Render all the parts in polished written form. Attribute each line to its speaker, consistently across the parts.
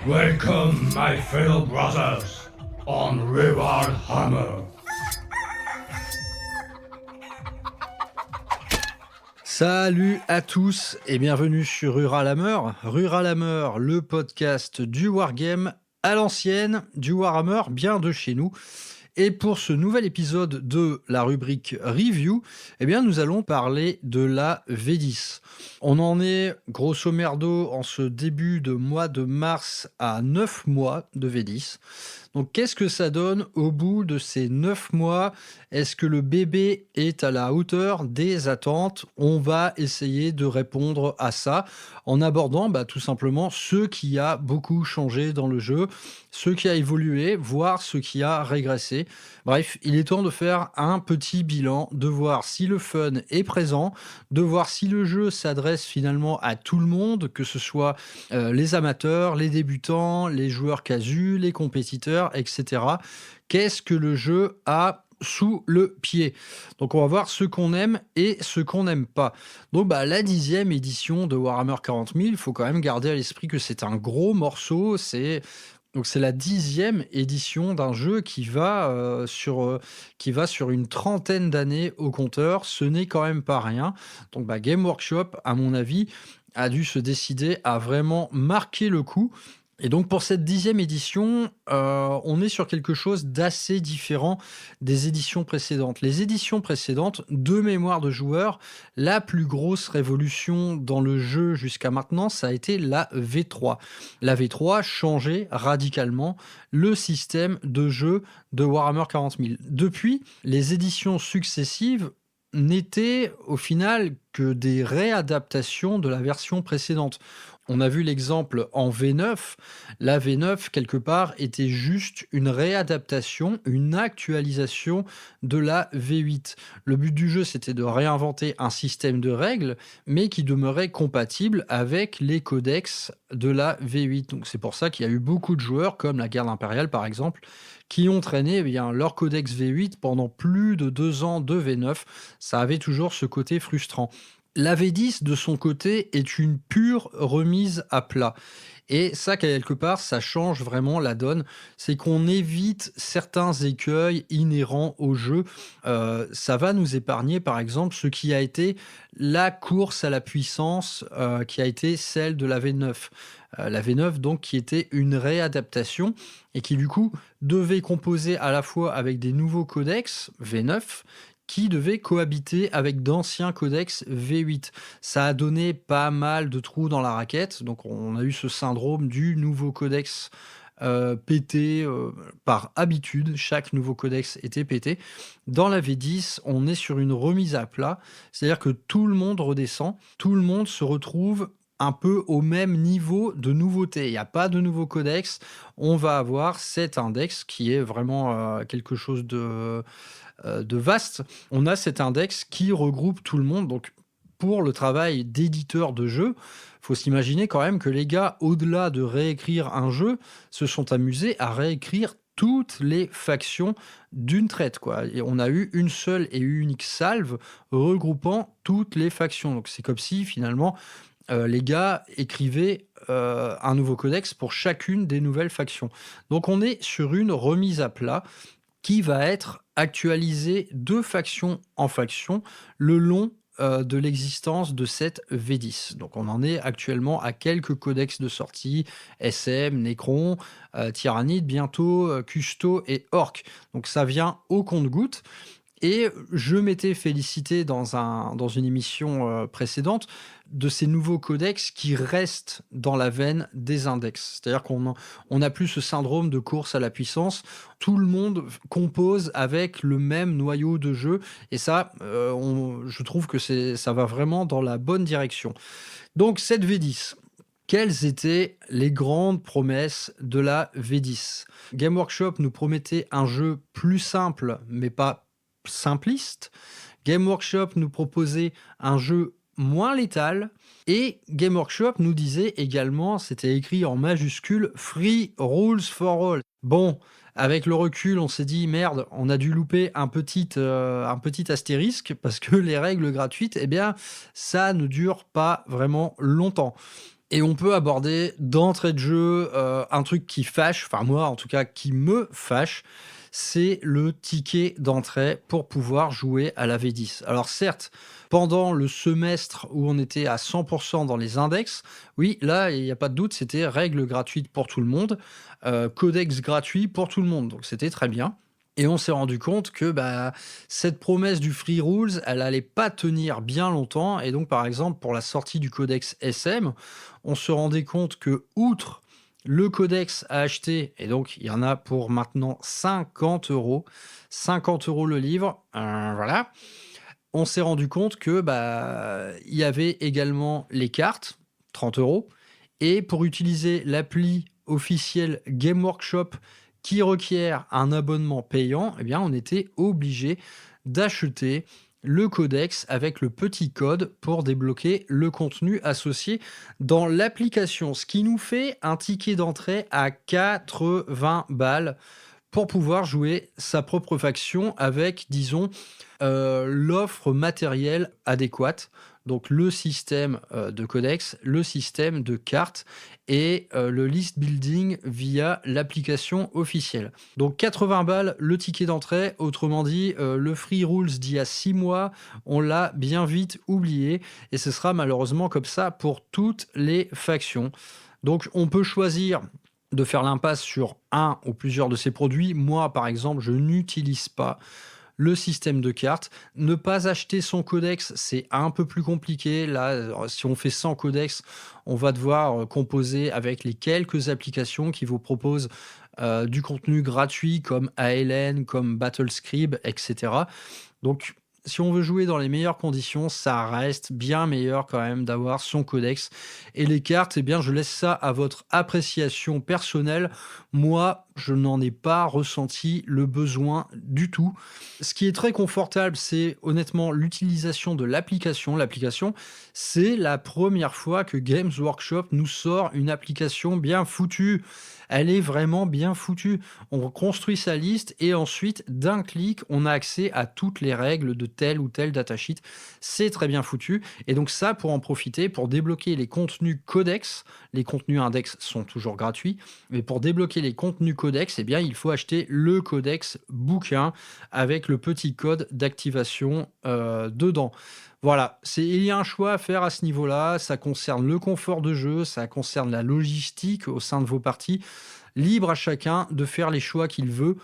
Speaker 1: Welcome, my fellow brothers, on Rural Hammer.
Speaker 2: Salut à tous et bienvenue sur Rural Hammer. Rural Hammer, le podcast du Wargame à l'ancienne, du Warhammer bien de chez nous. Et pour ce nouvel épisode de la rubrique Review, nous allons parler de la V10. On en est grosso merdo en ce début de mois de mars à 9 mois de V10. Donc qu'est-ce que ça donne au bout de ces 9 mois? Est-ce que le bébé est à la hauteur des attentes? On va essayer de répondre à ça en abordant tout simplement ce qui a beaucoup changé dans le jeu, ce qui a évolué, voire ce qui a régressé. Bref, il est temps de faire un petit bilan, de voir si le fun est présent, de voir si le jeu s'adresse finalement à tout le monde, que ce soit les amateurs, les débutants, les joueurs casus, les compétiteurs, etc. Qu'est-ce que le jeu a sous le pied? Donc on va voir ce qu'on aime et ce qu'on n'aime pas. Donc la 10e édition de Warhammer 40 000, il faut quand même garder à l'esprit que c'est un gros morceau, c'est la 10e édition d'un jeu qui va sur une trentaine d'années au compteur. Ce n'est quand même pas rien. Donc Game Workshop, à mon avis, a dû se décider à vraiment marquer le coup. Et donc pour cette 10e édition, on est sur quelque chose d'assez différent des éditions précédentes. Les éditions précédentes, de mémoire de joueurs, la plus grosse révolution dans le jeu jusqu'à maintenant, ça a été la V3. La V3 changeait radicalement le système de jeu de Warhammer 40 000. Depuis, les éditions successives n'étaient au final que des réadaptations de la version précédente. On a vu l'exemple en V9. La V9, quelque part, était juste une réadaptation, une actualisation de la V8. Le but du jeu, c'était de réinventer un système de règles, mais qui demeurait compatible avec les codex de la V8. Donc c'est pour ça qu'il y a eu beaucoup de joueurs, comme la Garde impériale par exemple, qui ont traîné leur codex V8 pendant plus de 2 ans de V9. Ça avait toujours ce côté frustrant. La V10, de son côté, est une pure remise à plat. Et ça, quelque part, ça change vraiment la donne. C'est qu'on évite certains écueils inhérents au jeu. Ça va nous épargner, par exemple, ce qui a été la course à la puissance, qui a été celle de la V9. La V9, donc, qui était une réadaptation et qui, du coup, devait composer à la fois avec des nouveaux codex V9, qui devait cohabiter avec d'anciens codex V8. Ça a donné pas mal de trous dans la raquette, donc on a eu ce syndrome du nouveau codex pété par habitude. Chaque nouveau codex était pété. Dans la V10, on est sur une remise à plat, c'est-à-dire que tout le monde redescend, tout le monde se retrouve un peu au même niveau de nouveauté. Il n'y a pas de nouveau codex. On va avoir cet index qui est vraiment quelque chose de vaste. On a cet index qui regroupe tout le monde. Donc, pour le travail d'éditeur de jeu, faut s'imaginer quand même que les gars, au-delà de réécrire un jeu, se sont amusés à réécrire toutes les factions d'une traite, quoi. Et on a eu une seule et unique salve regroupant toutes les factions. Donc, c'est comme si, finalement, les gars écrivaient un nouveau codex pour chacune des nouvelles factions. Donc, on est sur une remise à plat qui va être actualisée de faction en faction le long de l'existence de cette V10. Donc on en est actuellement à quelques codex de sortie, SM, Necron, Tyrannide bientôt, Custo et Orc. Donc ça vient au compte-gouttes. Et je m'étais félicité dans une émission précédente de ces nouveaux codex qui restent dans la veine des index. C'est-à-dire qu'on n'a plus ce syndrome de course à la puissance. Tout le monde compose avec le même noyau de jeu. Et ça, je trouve que ça va vraiment dans la bonne direction. Donc cette V10, quelles étaient les grandes promesses de la V10 ? Game Workshop nous promettait un jeu plus simple, mais pas simpliste. Game Workshop nous proposait un jeu moins létal et Game Workshop nous disait également, c'était écrit en majuscule, Free Rules for All. Bon, avec le recul, on s'est dit merde, on a dû louper un petit astérisque parce que les règles gratuites, ça ne dure pas vraiment longtemps. Et on peut aborder d'entrée de jeu un truc qui fâche, enfin moi en tout cas qui me fâche, c'est le ticket d'entrée pour pouvoir jouer à la V10. Alors certes, pendant le semestre où on était à 100% dans les index, oui, là, il n'y a pas de doute, c'était règles gratuites pour tout le monde, codex gratuit pour tout le monde, donc c'était très bien. Et on s'est rendu compte que cette promesse du free rules, elle allait pas tenir bien longtemps. Et donc, par exemple, pour la sortie du codex SM, on se rendait compte que, outre le codex à acheter, et donc il y en a pour maintenant 50 €, 50 € le livre, voilà, on s'est rendu compte que il y avait également les cartes, 30 €, et pour utiliser l'appli officielle Game Workshop qui requiert un abonnement payant, eh bien on était obligé d'acheter le codex avec le petit code pour débloquer le contenu associé dans l'application, ce qui nous fait un ticket d'entrée à 80 balles pour pouvoir jouer sa propre faction avec, disons, l'offre matérielle adéquate. Donc le système de codex, le système de cartes et le list building via l'application officielle. Donc 80 balles le ticket d'entrée, autrement dit, le free rules d'il y a 6 mois, on l'a bien vite oublié et ce sera malheureusement comme ça pour toutes les factions. Donc on peut choisir de faire l'impasse sur un ou plusieurs de ces produits. Moi, par exemple, je n'utilise pas le système de cartes. Ne pas acheter son codex, c'est un peu plus compliqué. Là, si on fait 100 codex, on va devoir composer avec les quelques applications qui vous proposent du contenu gratuit comme ALN, comme BattleScribe, etc. Donc, si on veut jouer dans les meilleures conditions, ça reste bien meilleur quand même d'avoir son codex. Et les cartes, eh bien, je laisse ça à votre appréciation personnelle. Moi, je n'en ai pas ressenti le besoin du tout. Ce qui est très confortable, c'est honnêtement l'utilisation de l'application. L'application, c'est la première fois que Games Workshop nous sort une application bien foutue. Elle est vraiment bien foutue. On construit sa liste et ensuite, d'un clic, on a accès à toutes les règles de tel ou tel datasheet. C'est très bien foutu. Et donc ça, pour en profiter, pour débloquer les contenus codex, les contenus index sont toujours gratuits, mais pour débloquer les contenus codex, eh bien, il faut acheter le codex bouquin avec le petit code d'activation dedans. Voilà, il y a un choix à faire à ce niveau-là. Ça concerne le confort de jeu, ça concerne la logistique au sein de vos parties. Libre à chacun de faire les choix qu'il veut.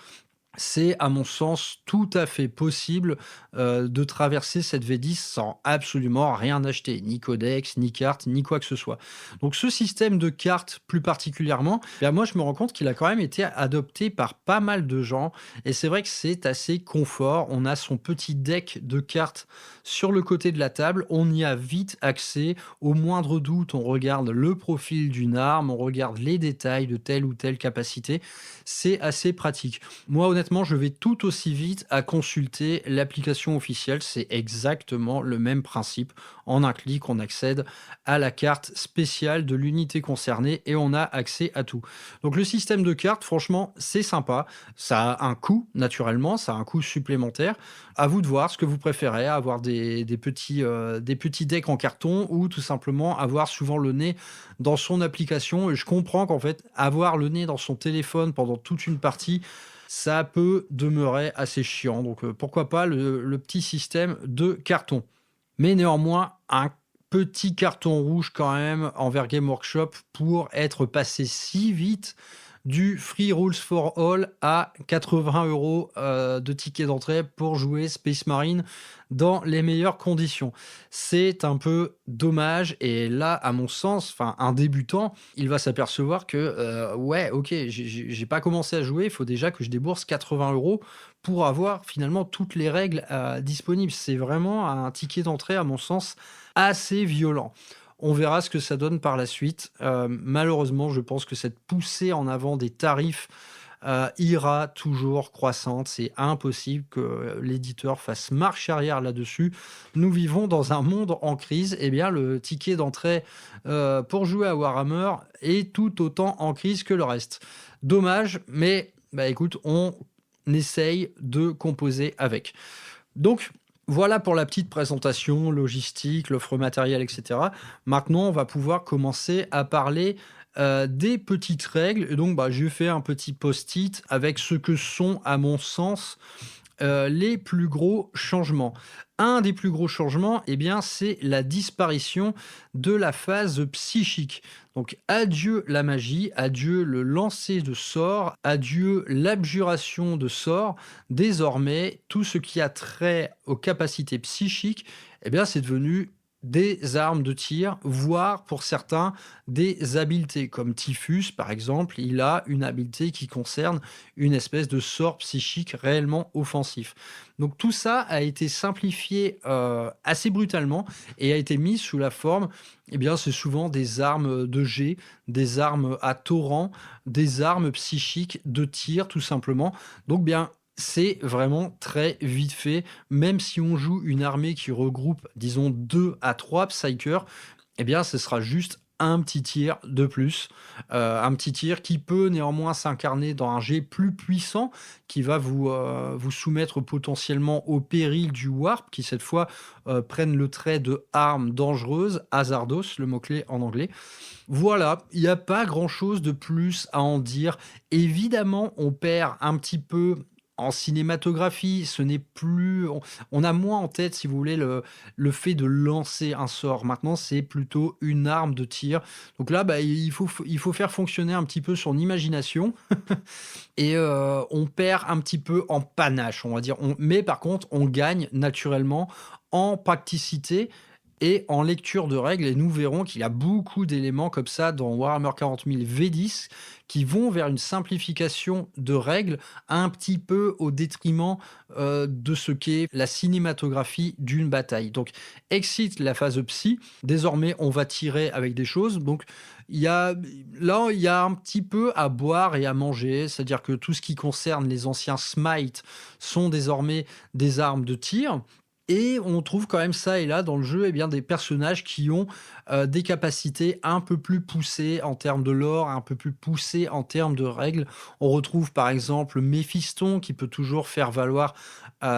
Speaker 2: C'est, à mon sens, tout à fait possible de traverser cette V10 sans absolument rien acheter, ni codex, ni carte, ni quoi que ce soit. Donc ce système de cartes plus particulièrement, moi je me rends compte qu'il a quand même été adopté par pas mal de gens et c'est vrai que c'est assez confort. On a son petit deck de cartes sur le côté de la table, on y a vite accès. Au moindre doute, on regarde le profil d'une arme, on regarde les détails de telle ou telle capacité. C'est assez pratique. Moi, honnêtement, je vais tout aussi vite à consulter l'application officielle. C'est exactement le même principe. En un clic, on accède à la carte spéciale de l'unité concernée et on a accès à tout. Donc le système de cartes, franchement, c'est sympa. Ça a un coût, naturellement, ça a un coût supplémentaire. À vous de voir ce que vous préférez, avoir des petits decks en carton ou tout simplement avoir souvent le nez dans son application. Et je comprends qu'en fait, avoir le nez dans son téléphone pendant toute une partie, ça peut demeurer assez chiant. Donc pourquoi pas le petit système de carton. Mais néanmoins, un petit carton rouge quand même envers Game Workshop pour être passé si vite du Free Rules for All à 80 € de ticket d'entrée pour jouer Space Marine dans les meilleures conditions. C'est un peu dommage et là, à mon sens, un débutant, il va s'apercevoir que ouais, ok, j'ai pas commencé à jouer, il faut déjà que je débourse 80 € pour avoir finalement toutes les règles disponibles. C'est vraiment un ticket d'entrée, à mon sens, assez violent. On verra ce que ça donne par la suite. Malheureusement, je pense que cette poussée en avant des tarifs ira toujours croissante. C'est impossible que l'éditeur fasse marche arrière là-dessus. Nous vivons dans un monde en crise. Eh bien, le ticket d'entrée pour jouer à Warhammer est tout autant en crise que le reste. Dommage, mais écoute, on essaye de composer avec. Donc, Voilà pour la petite présentation, logistique, l'offre matérielle, et cetera. Maintenant, on va pouvoir commencer à parler, des petites règles et donc, bah, j'ai fait un petit post-it avec ce que sont, à mon sens, les plus gros changements. Un des plus gros changements, eh bien, c'est la disparition de la phase psychique. Donc, adieu la magie, adieu le lancer de sorts, adieu l'abjuration de sorts. Désormais, tout ce qui a trait aux capacités psychiques, eh bien, c'est devenu des armes de tir, voire pour certains des habiletés, comme Typhus par exemple, il a une habileté qui concerne une espèce de sort psychique réellement offensif. Donc tout ça a été simplifié, assez brutalement et a été mis sous la forme, eh bien, c'est souvent des armes, de jet, des armes à torrent, des armes psychiques de tir tout simplement. Donc bien, c'est vraiment très vite fait, même si on joue une armée qui regroupe, disons 2 à 3 psykers, eh bien, ce sera juste un petit tir de plus, un petit tir qui peut néanmoins s'incarner dans un jet plus puissant, qui va vous soumettre potentiellement au péril du warp, qui cette fois, prennent le trait de arme dangereuse, hazardous, le mot-clé en anglais. Voilà, il y a pas grand-chose de plus à en dire. Évidemment, on perd un petit peu en cinématographie, ce n'est plus on a moins en tête, si vous voulez, le fait de lancer un sort. Maintenant, c'est plutôt une arme de tir. Donc là, bah, il faut faire fonctionner un petit peu son imagination et on perd un petit peu en panache, on va dire. Mais par contre, on gagne naturellement en praticité et en lecture de règles et nous verrons qu'il y a beaucoup d'éléments comme ça dans Warhammer 40 000 V10 qui vont vers une simplification de règles un petit peu au détriment, de ce qu'est la cinématographie d'une bataille. Donc exit la phase psy, désormais on va tirer avec des choses, donc il y a il y a un petit peu à boire et à manger, c'est-à-dire que tout ce qui concerne les anciens Smite sont désormais des armes de tir. Et on trouve quand même ça et là dans le jeu, eh bien, des personnages qui ont, des capacités un peu plus poussées en termes de lore, un peu plus poussées en termes de règles. On retrouve par exemple Méphiston qui peut toujours faire valoir,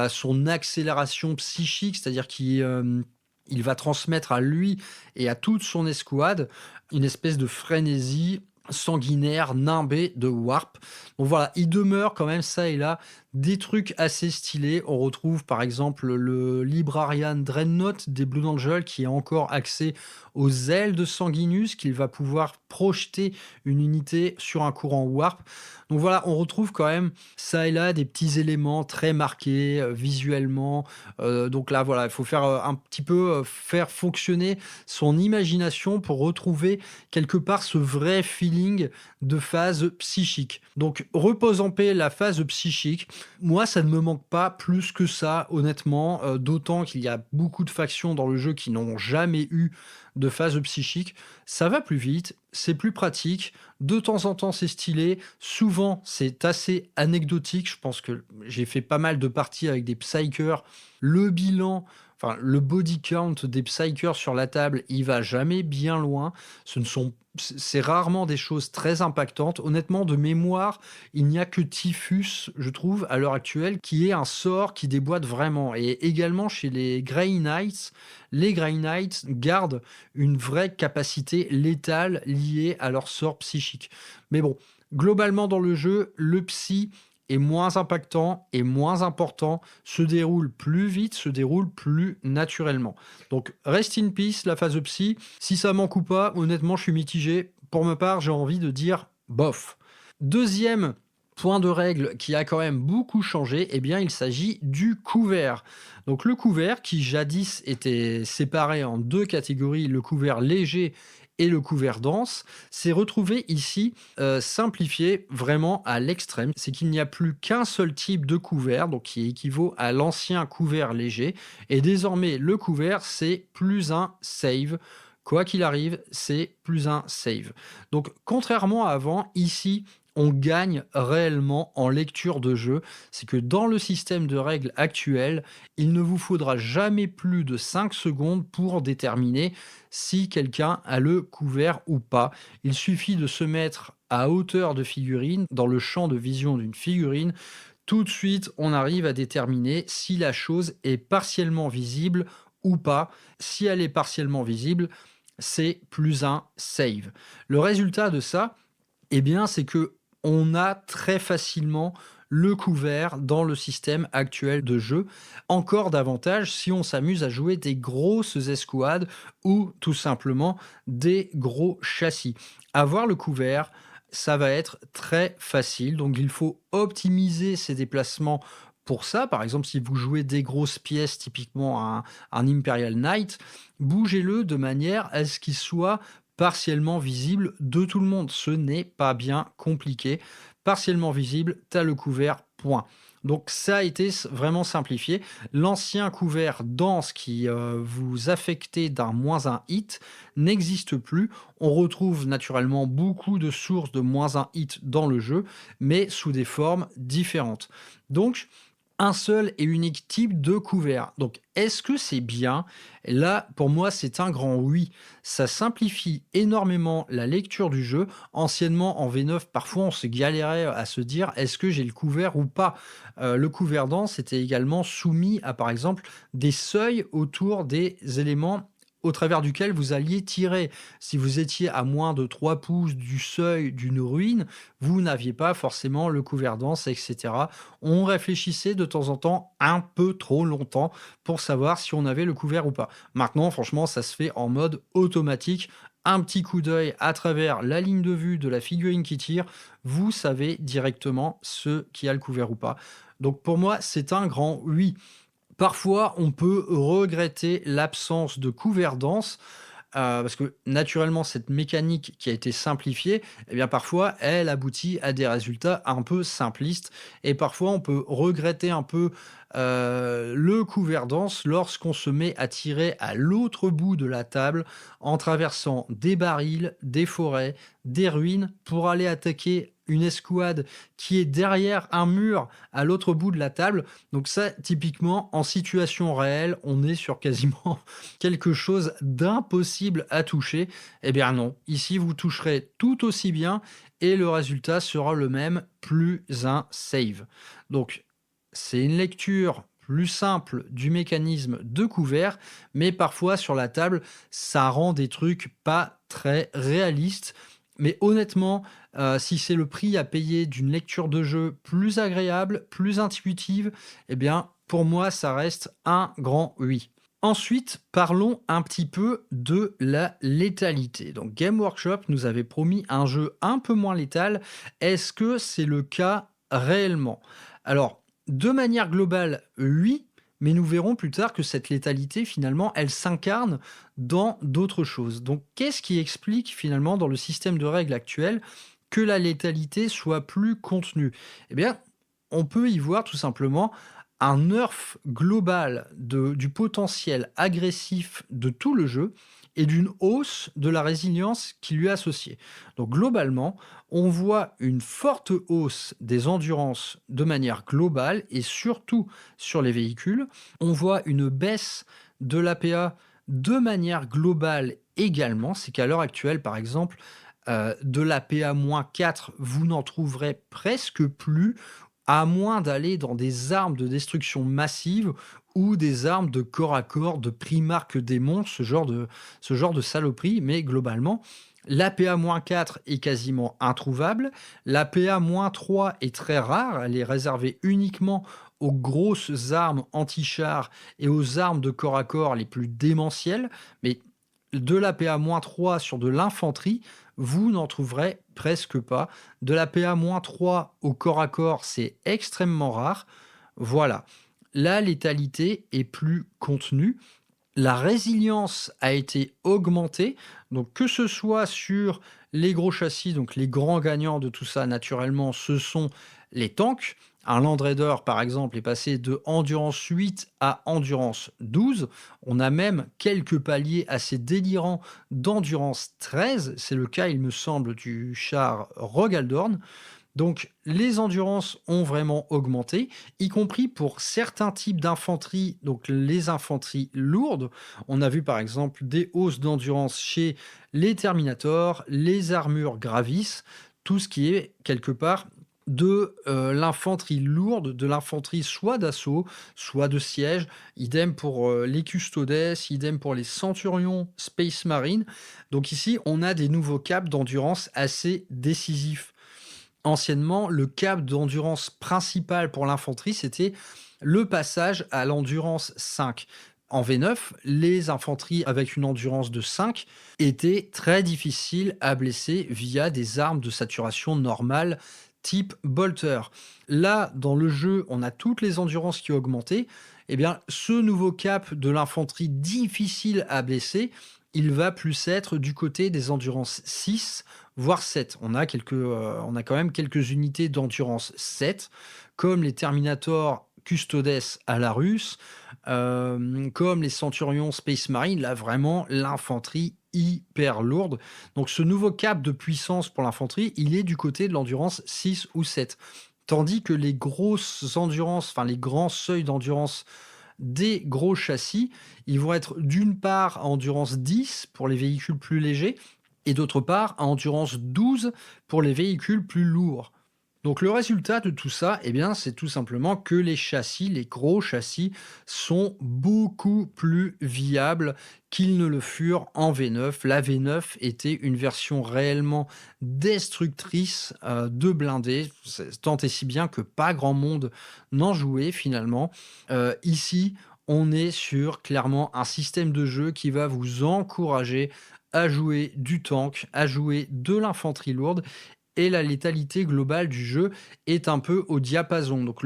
Speaker 2: son accélération psychique, c'est-à-dire il va transmettre à lui et à toute son escouade une espèce de frénésie sanguinaire, nimbée de warp. Donc voilà, il demeure quand même ça et là des trucs assez stylés. On retrouve par exemple le Librarian Dreadnought des Blue Angels qui a encore accès aux ailes de Sanguinus, qu'il va pouvoir projeter une unité sur un courant warp. Donc voilà, on retrouve quand même ça et là des petits éléments très marqués visuellement. Donc là voilà, il faut faire un petit peu faire fonctionner son imagination pour retrouver quelque part ce vrai feeling de phase psychique. Donc repose en paix la phase psychique. Moi, ça ne me manque pas plus que ça, honnêtement, d'autant qu'il y a beaucoup de factions dans le jeu qui n'ont jamais eu de phase psychique. Ça va plus vite, c'est plus pratique, de temps en temps c'est stylé, souvent c'est assez anecdotique. Je pense que j'ai fait pas mal de parties avec des psychers. Le bilan, enfin le body count des psychers sur la table, il va jamais bien loin. Ce ne sont c'est rarement des choses très impactantes. Honnêtement, de mémoire, il n'y a que Typhus, je trouve, à l'heure actuelle, qui est un sort qui déboîte vraiment. Et également chez les Grey Knights gardent une vraie capacité létale liée à leur sort psychique. Mais bon, globalement dans le jeu, le psy est moins impactant et moins important, se déroule plus vite, se déroule plus naturellement. Donc rest in peace la phase psy. Si ça manque ou pas, honnêtement je suis mitigé. Pour ma part, j'ai envie de dire bof. Deuxième point de règle qui a quand même beaucoup changé, eh bien il s'agit du couvert. Donc le couvert qui jadis était séparé en deux catégories, le couvert léger et le couvert dense, s'est retrouvé ici simplifié vraiment à l'extrême. C'est qu'il n'y a plus qu'un seul type de couvert, donc qui équivaut à l'ancien couvert léger, et désormais le couvert c'est plus un save. Quoi qu'il arrive, c'est plus un save. Donc contrairement à avant, ici on gagne réellement en lecture de jeu. C'est que dans le système de règles actuel, il ne vous faudra jamais plus de 5 secondes pour déterminer si quelqu'un a le couvert ou pas. Il suffit de se mettre à hauteur de figurine, dans le champ de vision d'une figurine. tout de suite, on arrive à déterminer si la chose est partiellement visible ou pas. Si elle est partiellement visible, c'est plus un save. Le résultat de ça, eh bien, c'est que on a très facilement le couvert dans le système actuel de jeu. Encore davantage si on s'amuse à jouer des grosses escouades ou tout simplement des gros châssis. Avoir le couvert, ça va être très facile. Donc il faut optimiser ses déplacements pour ça. Par exemple, si vous jouez des grosses pièces, typiquement un Imperial Knight, bougez-le de manière à ce qu'il soit partiellement visible de tout le monde. Ce n'est pas bien compliqué. Partiellement visible, tu as le couvert, point. Donc ça a été vraiment simplifié. L'ancien couvert dense qui vous affectait d'un -1 hit n'existe plus. On retrouve naturellement beaucoup de sources de -1 hit dans le jeu, mais sous des formes différentes. Donc, un seul et unique type de couvert. Donc, est-ce que c'est bien? Là, pour moi, c'est un grand oui. Ça simplifie énormément la lecture du jeu. Anciennement, en V9, parfois, on se galérait à se dire est-ce que j'ai le couvert ou pas. Le couvert dense était également soumis à, par exemple, des seuils autour des éléments au travers duquel vous alliez tirer. Si vous étiez à moins de 3 pouces du seuil d'une ruine, vous n'aviez pas forcément le couvert dense, etc. On réfléchissait de temps en temps un peu trop longtemps pour savoir si on avait le couvert ou pas. Maintenant, franchement, ça se fait en mode automatique. Un petit coup d'œil à travers la ligne de vue de la figurine qui tire, vous savez directement ce qui a le couvert ou pas. Donc pour moi, c'est un grand oui. Parfois, on peut regretter l'absence de couvert dense, parce que naturellement cette mécanique qui a été simplifiée, eh bien parfois elle aboutit à des résultats un peu simplistes et parfois on peut regretter un peu, le couvert dense lorsqu'on se met à tirer à l'autre bout de la table en traversant des barils, des forêts, des ruines pour aller attaquer une escouade qui est derrière un mur à l'autre bout de la table. Donc ça, typiquement, en situation réelle, on est sur quasiment quelque chose d'impossible à toucher. Eh bien non, ici vous toucherez tout aussi bien et le résultat sera le même, plus un save. Donc c'est une lecture plus simple du mécanisme de couvert, mais parfois sur la table, ça rend des trucs pas très réalistes. Mais honnêtement, si c'est le prix à payer d'une lecture de jeu plus agréable, plus intuitive, eh bien, pour moi, ça reste un grand oui. Ensuite, parlons un petit peu de la létalité. Donc, Game Workshop nous avait promis un jeu un peu moins létal. Est-ce que c'est le cas réellement? Alors, de manière globale, oui, mais nous verrons plus tard que cette létalité, finalement, elle s'incarne dans d'autres choses. Donc, qu'est-ce qui explique finalement dans le système de règles actuel que la létalité soit plus contenue? Eh bien, on peut y voir tout simplement un nerf global du potentiel agressif de tout le jeu et d'une hausse de la résilience qui lui est associée. Donc globalement, on voit une forte hausse des endurances de manière globale et surtout sur les véhicules. On voit une baisse de l'APA de manière globale également. C'est qu'à l'heure actuelle, par exemple, de l'APA-4, vous n'en trouverez presque plus, à moins d'aller dans des armes de destruction massive ou des armes de corps à corps, de Primarque démon, ce genre de saloperie. Mais globalement, l'APA-4 est quasiment introuvable. L'APA-3 est très rare, elle est réservée uniquement aux grosses armes anti-chars et aux armes de corps à corps les plus démentielles. Mais de l'APA-3 sur de l'infanterie, vous n'en trouverez presque pas. De l'APA-3 au corps à corps, c'est extrêmement rare. Voilà. La létalité est plus contenue. La résilience a été augmentée, donc que ce soit sur les gros châssis, donc les grands gagnants de tout ça, naturellement, ce sont les tanks. Un Land Raider, par exemple, est passé de Endurance 8 à Endurance 12. On a même quelques paliers assez délirants d'Endurance 13. C'est le cas, il me semble, du char Rogaldorn. Donc les endurances ont vraiment augmenté, y compris pour certains types d'infanterie, donc les infanteries lourdes. On a vu par exemple des hausses d'endurance chez les Terminators, les armures Gravis, tout ce qui est quelque part de l'infanterie lourde, de l'infanterie soit d'assaut, soit de siège. Idem pour les custodes, idem pour les centurions Space Marine. Donc ici, on a des nouveaux caps d'endurance assez décisifs. Anciennement, le cap d'endurance principal pour l'infanterie, c'était le passage à l'endurance 5. En V9, les infanteries avec une endurance de 5 étaient très difficiles à blesser via des armes de saturation normale type bolter. Là, dans le jeu, on a toutes les endurances qui ont augmenté. Eh bien, ce nouveau cap de l'infanterie difficile à blesser, il va plus être du côté des endurances 6, voire 7. On a quand même quelques unités d'endurance 7, comme les Terminator Custodes à la russe, comme les Centurions Space Marine, là vraiment l'infanterie hyper lourde. Donc ce nouveau cap de puissance pour l'infanterie, il est du côté de l'endurance 6 ou 7. Tandis que les grosses endurances, enfin les grands seuils d'endurance des gros châssis, ils vont être d'une part à endurance 10 pour les véhicules plus légers et d'autre part à endurance 12 pour les véhicules plus lourds. Donc le résultat de tout ça, eh bien, c'est tout simplement que les châssis, les gros châssis, sont beaucoup plus viables qu'ils ne le furent en V9. La V9 était une version réellement destructrice de blindés, tant et si bien que pas grand monde n'en jouait finalement. Ici, on est sur clairement un système de jeu qui va vous encourager à jouer du tank, à jouer de l'infanterie lourde et la létalité globale du jeu est un peu au diapason. Donc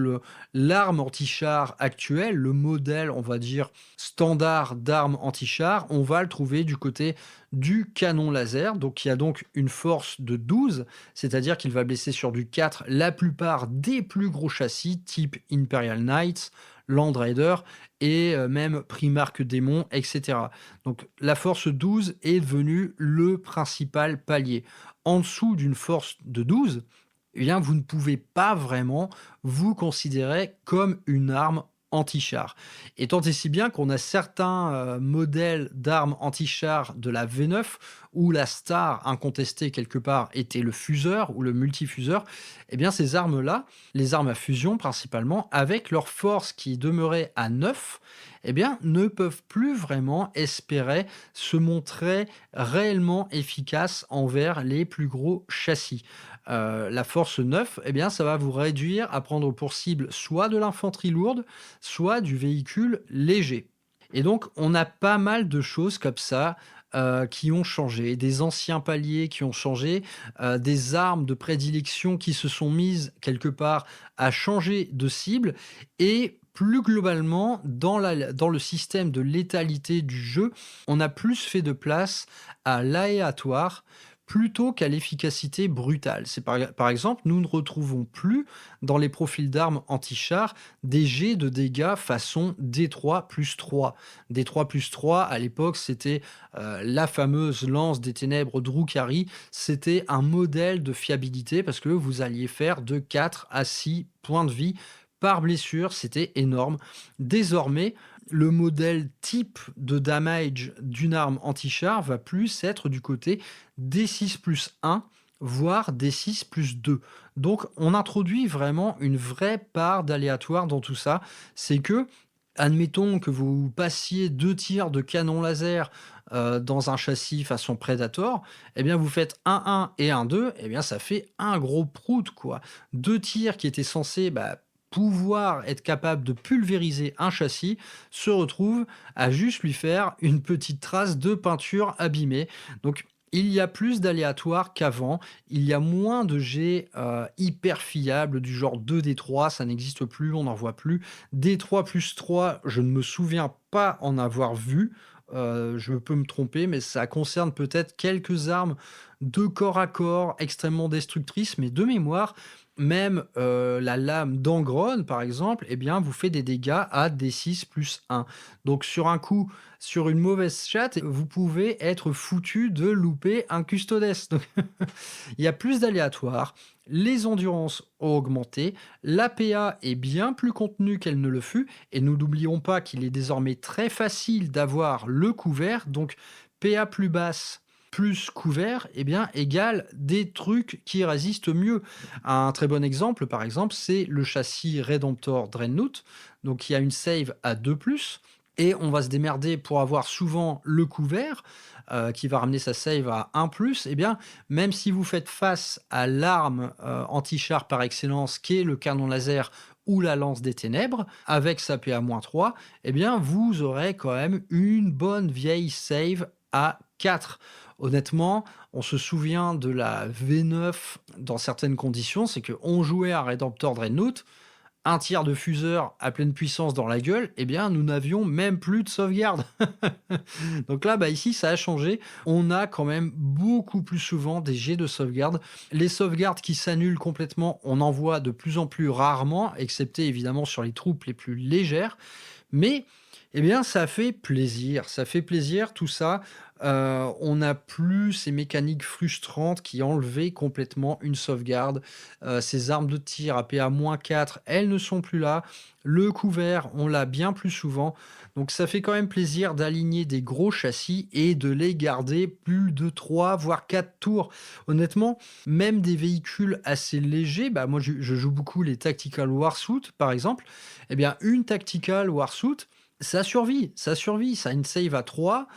Speaker 2: l'arme anti-char actuelle, le modèle, on va dire, standard d'arme anti-char, on va le trouver du côté du canon laser. Donc il y a donc une force de 12, c'est-à-dire qu'il va blesser sur du 4 la plupart des plus gros châssis, type Imperial Knights, Land Raider et même Primarch Démon, etc. Donc la force 12 est devenue le principal palier. En dessous d'une force de 12, eh bien, vous ne pouvez pas vraiment vous considérer comme une arme anti-char. Et tant et si bien qu'on a certains modèles d'armes anti-char de la V9 où la star incontestée quelque part était le fuseur ou le multifuseur, eh bien ces armes-là, les armes à fusion principalement, avec leur force qui demeurait à 9, eh bien ne peuvent plus vraiment espérer se montrer réellement efficaces envers les plus gros châssis. La force 9, eh bien, ça va vous réduire à prendre pour cible soit de l'infanterie lourde, soit du véhicule léger. Et donc, on a pas mal de choses comme ça qui ont changé, des anciens paliers qui ont changé, des armes de prédilection qui se sont mises quelque part à changer de cible et plus globalement, dans le système de létalité du jeu, on a plus fait de place à l'aléatoire plutôt qu'à l'efficacité brutale. C'est par exemple, nous ne retrouvons plus dans les profils d'armes anti-char des jets de dégâts façon D3 plus 3. D3 plus 3, à l'époque, c'était la fameuse lance des ténèbres Drukhari. C'était un modèle de fiabilité parce que vous alliez faire de 4 à 6 points de vie par blessure, c'était énorme. Désormais, le modèle type de damage d'une arme anti-char va plus être du côté D6 plus 1, voire D6 plus 2. Donc on introduit vraiment une vraie part d'aléatoire dans tout ça. C'est que, admettons que vous passiez 2 tirs de canon laser dans un châssis façon Predator, eh bien vous faites un 1 et un 2, eh bien ça fait un gros prout quoi. 2 tirs qui étaient censés pouvoir être capable de pulvériser un châssis se retrouve à juste lui faire une petite trace de peinture abîmée. Donc il y a plus d'aléatoires qu'avant, il y a moins de jets hyper fiables du genre 2D3, ça n'existe plus, on n'en voit plus. D3 plus 3, je ne me souviens pas en avoir vu, je peux me tromper, mais ça concerne peut-être quelques armes de corps à corps extrêmement destructrices, mais de mémoire, même la lame d'Angron, par exemple, eh bien, vous fait des dégâts à D6 plus 1. Donc sur un coup, sur une mauvaise chatte, vous pouvez être foutu de louper un custodes. Donc, il y a plus d'aléatoires, les endurances ont augmenté, l'APA est bien plus contenue qu'elle ne le fut, et nous n'oublions pas qu'il est désormais très facile d'avoir le couvert, donc PA plus basse, plus couvert, eh bien, égale des trucs qui résistent mieux. Un très bon exemple, par exemple, c'est le châssis Redemptor Dreadnought, donc il y a une save à 2+, et on va se démerder pour avoir souvent le couvert, qui va ramener sa save à 1+. Eh bien, même si vous faites face à l'arme anti-char par excellence, qui est le canon laser ou la lance des ténèbres, avec sa PA-3, eh bien, vous aurez quand même une bonne vieille save à 4. Honnêtement, on se souvient de la V9 dans certaines conditions, c'est qu'on jouait à Redemptor Dreadnought, un tir de fuseur à pleine puissance dans la gueule, eh bien, nous n'avions même plus de sauvegarde. Donc là, ici, ça a changé. On a quand même beaucoup plus souvent des jets de sauvegarde. Les sauvegardes qui s'annulent complètement, on en voit de plus en plus rarement, excepté évidemment sur les troupes les plus légères. Mais, eh bien, ça fait plaisir. Ça fait plaisir, tout ça. On n'a plus ces mécaniques frustrantes qui enlevaient complètement une sauvegarde. Ces armes de tir à PA-4, elles ne sont plus là. Le couvert, on l'a bien plus souvent. Donc ça fait quand même plaisir d'aligner des gros châssis et de les garder plus de 3 voire 4 tours. Honnêtement, même des véhicules assez légers, moi je joue beaucoup les Tactical Warsuit par exemple, eh bien une Tactical Warsuit, ça survit, ça a une save à 3.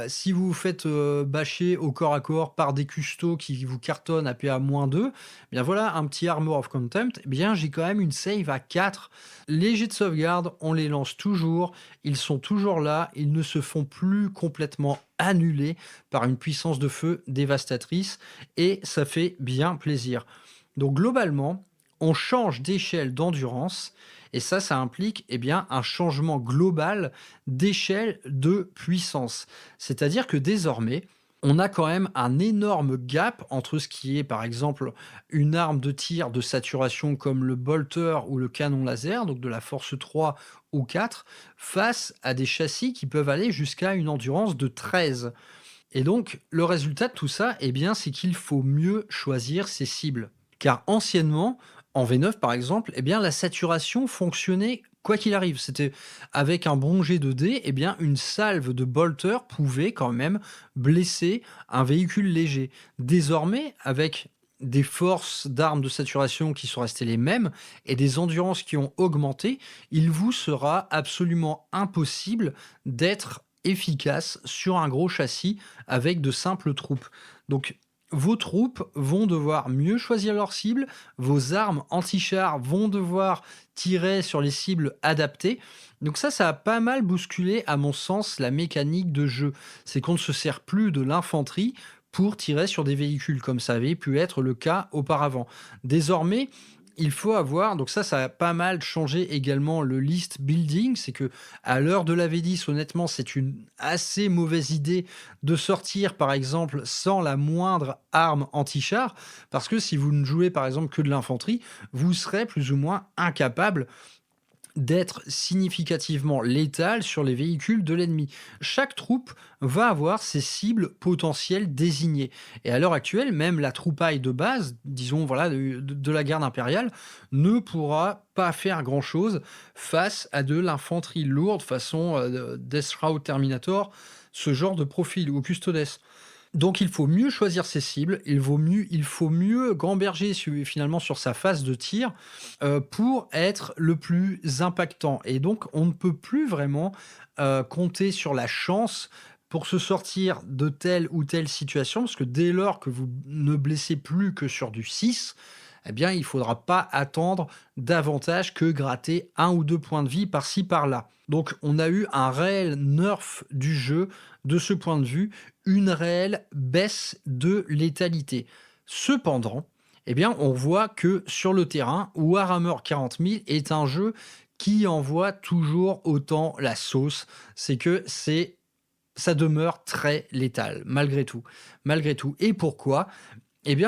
Speaker 2: Si vous vous faites bâcher au corps à corps par des custos qui vous cartonnent à PA-2, eh bien voilà, un petit Armor of Contempt, eh bien j'ai quand même une save à 4. Les jets de sauvegarde, on les lance toujours, ils sont toujours là, ils ne se font plus complètement annuler par une puissance de feu dévastatrice, et ça fait bien plaisir. Donc globalement, on change d'échelle d'endurance, et ça implique un changement global d'échelle de puissance. C'est-à-dire que désormais, on a quand même un énorme gap entre ce qui est, par exemple, une arme de tir de saturation comme le bolter ou le canon laser, donc de la force 3 ou 4, face à des châssis qui peuvent aller jusqu'à une endurance de 13. Et donc, le résultat de tout ça, c'est qu'il faut mieux choisir ses cibles. Car anciennement, en V9 par exemple, la saturation fonctionnait quoi qu'il arrive. C'était avec un bon jet de dés, une salve de bolter pouvait quand même blesser un véhicule léger. Désormais, avec des forces d'armes de saturation qui sont restées les mêmes et des endurances qui ont augmenté, il vous sera absolument impossible d'être efficace sur un gros châssis avec de simples troupes. Donc, vos troupes vont devoir mieux choisir leurs cibles, vos armes anti-chars vont devoir tirer sur les cibles adaptées. Donc ça a pas mal bousculé, à mon sens, la mécanique de jeu. C'est qu'on ne se sert plus de l'infanterie pour tirer sur des véhicules, comme ça avait pu être le cas auparavant. Désormais, il faut avoir, donc ça a pas mal changé également le list building, c'est que à l'heure de la V10, honnêtement, c'est une assez mauvaise idée de sortir, par exemple, sans la moindre arme anti-char, parce que si vous ne jouez, par exemple, que de l'infanterie, vous serez plus ou moins incapable d'être significativement létal sur les véhicules de l'ennemi. Chaque troupe va avoir ses cibles potentielles désignées. Et à l'heure actuelle, même la troupaille de base, disons de la garde impériale, ne pourra pas faire grand-chose face à de l'infanterie lourde façon Death Shroud Terminator, ce genre de profil, ou Custodes. Donc il faut mieux choisir ses cibles, il faut mieux gamberger finalement sur sa phase de tir pour être le plus impactant. Et donc on ne peut plus vraiment compter sur la chance pour se sortir de telle ou telle situation, parce que dès lors que vous ne blessez plus que sur du 6, il ne faudra pas attendre davantage que gratter 1 ou 2 points de vie par-ci par-là. Donc on a eu un réel nerf du jeu de ce point de vue, une réelle baisse de létalité. Cependant, on voit que sur le terrain, Warhammer 40 000 est un jeu qui envoie toujours autant la sauce. C'est que ça demeure très létal, malgré tout. Et pourquoi ?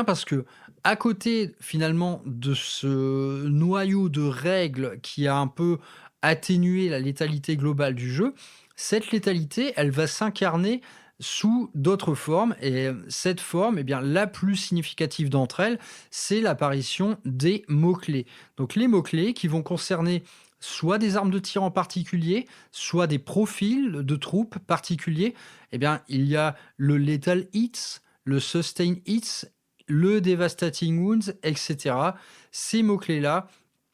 Speaker 2: Parce que à côté finalement de ce noyau de règles qui a un peu atténué la létalité globale du jeu, cette létalité, elle va s'incarner sous d'autres formes, et cette forme, la plus significative d'entre elles, c'est l'apparition des mots-clés. Donc les mots-clés qui vont concerner soit des armes de tir en particulier, soit des profils de troupes particuliers. Eh bien, il y a le Lethal Hits, le Sustain Hits, le Devastating Wounds, etc. Ces mots-clés-là,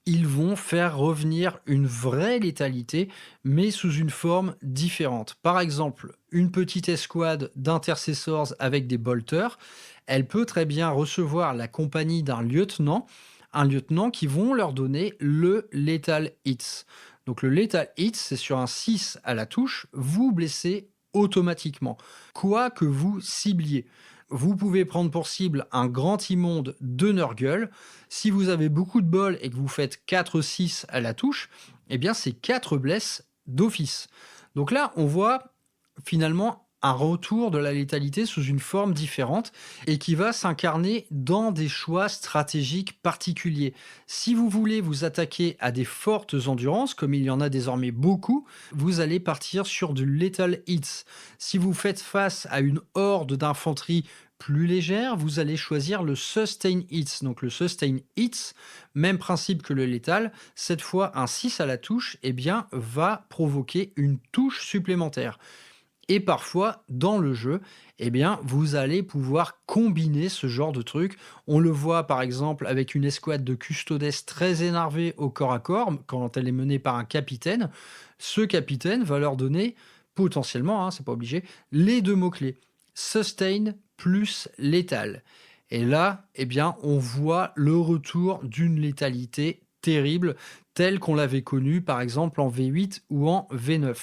Speaker 2: ils vont faire revenir une vraie létalité, mais sous une forme différente. Par exemple, une petite escouade d'intercessors avec des bolters, elle peut très bien recevoir la compagnie d'un lieutenant, un lieutenant qui vont leur donner le Lethal Hits. Donc le Lethal Hits, c'est sur un 6 à la touche, vous blessez automatiquement, quoi que vous cibliez. Vous pouvez prendre pour cible un grand immonde de Nurgle. Si vous avez beaucoup de bol et que vous faites 4-6 à la touche, eh bien c'est 4 blesses d'office. Donc là, on voit finalement un retour de la létalité sous une forme différente et qui va s'incarner dans des choix stratégiques particuliers. Si vous voulez vous attaquer à des fortes endurances, comme il y en a désormais beaucoup, vous allez partir sur du Lethal Hits. Si vous faites face à une horde d'infanterie plus légère, vous allez choisir le Sustain Hits. Donc le Sustain Hits, même principe que le Lethal, cette fois un 6 à la touche, eh bien, va provoquer une touche supplémentaire. Et parfois, dans le jeu, eh bien, vous allez pouvoir combiner ce genre de truc. On le voit par exemple avec une escouade de custodes très énervée au corps à corps, quand elle est menée par un capitaine. Ce capitaine va leur donner, potentiellement, c'est pas obligé, les deux mots-clés. Sustain plus létal. Et là, eh bien, on voit le retour d'une létalité terrible, telle qu'on l'avait connue par exemple en V8 ou en V9.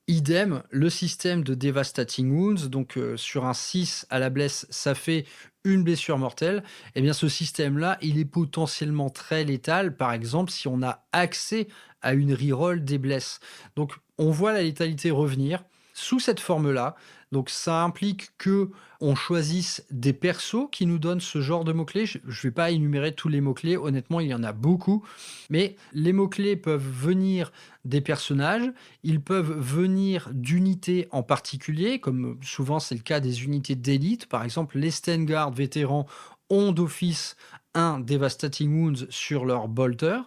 Speaker 2: Idem, le système de Devastating Wounds, donc sur un 6 à la blesse, ça fait une blessure mortelle. Eh bien, ce système-là, il est potentiellement très létal, par exemple, si on a accès à une reroll des blesses. Donc, on voit la létalité revenir sous cette forme-là. Donc, ça implique que on choisisse des persos qui nous donnent ce genre de mots-clés. Je ne vais pas énumérer tous les mots-clés, honnêtement, il y en a beaucoup. Mais les mots-clés peuvent venir des personnages, ils peuvent venir d'unités en particulier, comme souvent c'est le cas des unités d'élite. Par exemple, les Stengard vétérans ont d'office un Devastating Wounds sur leur bolter.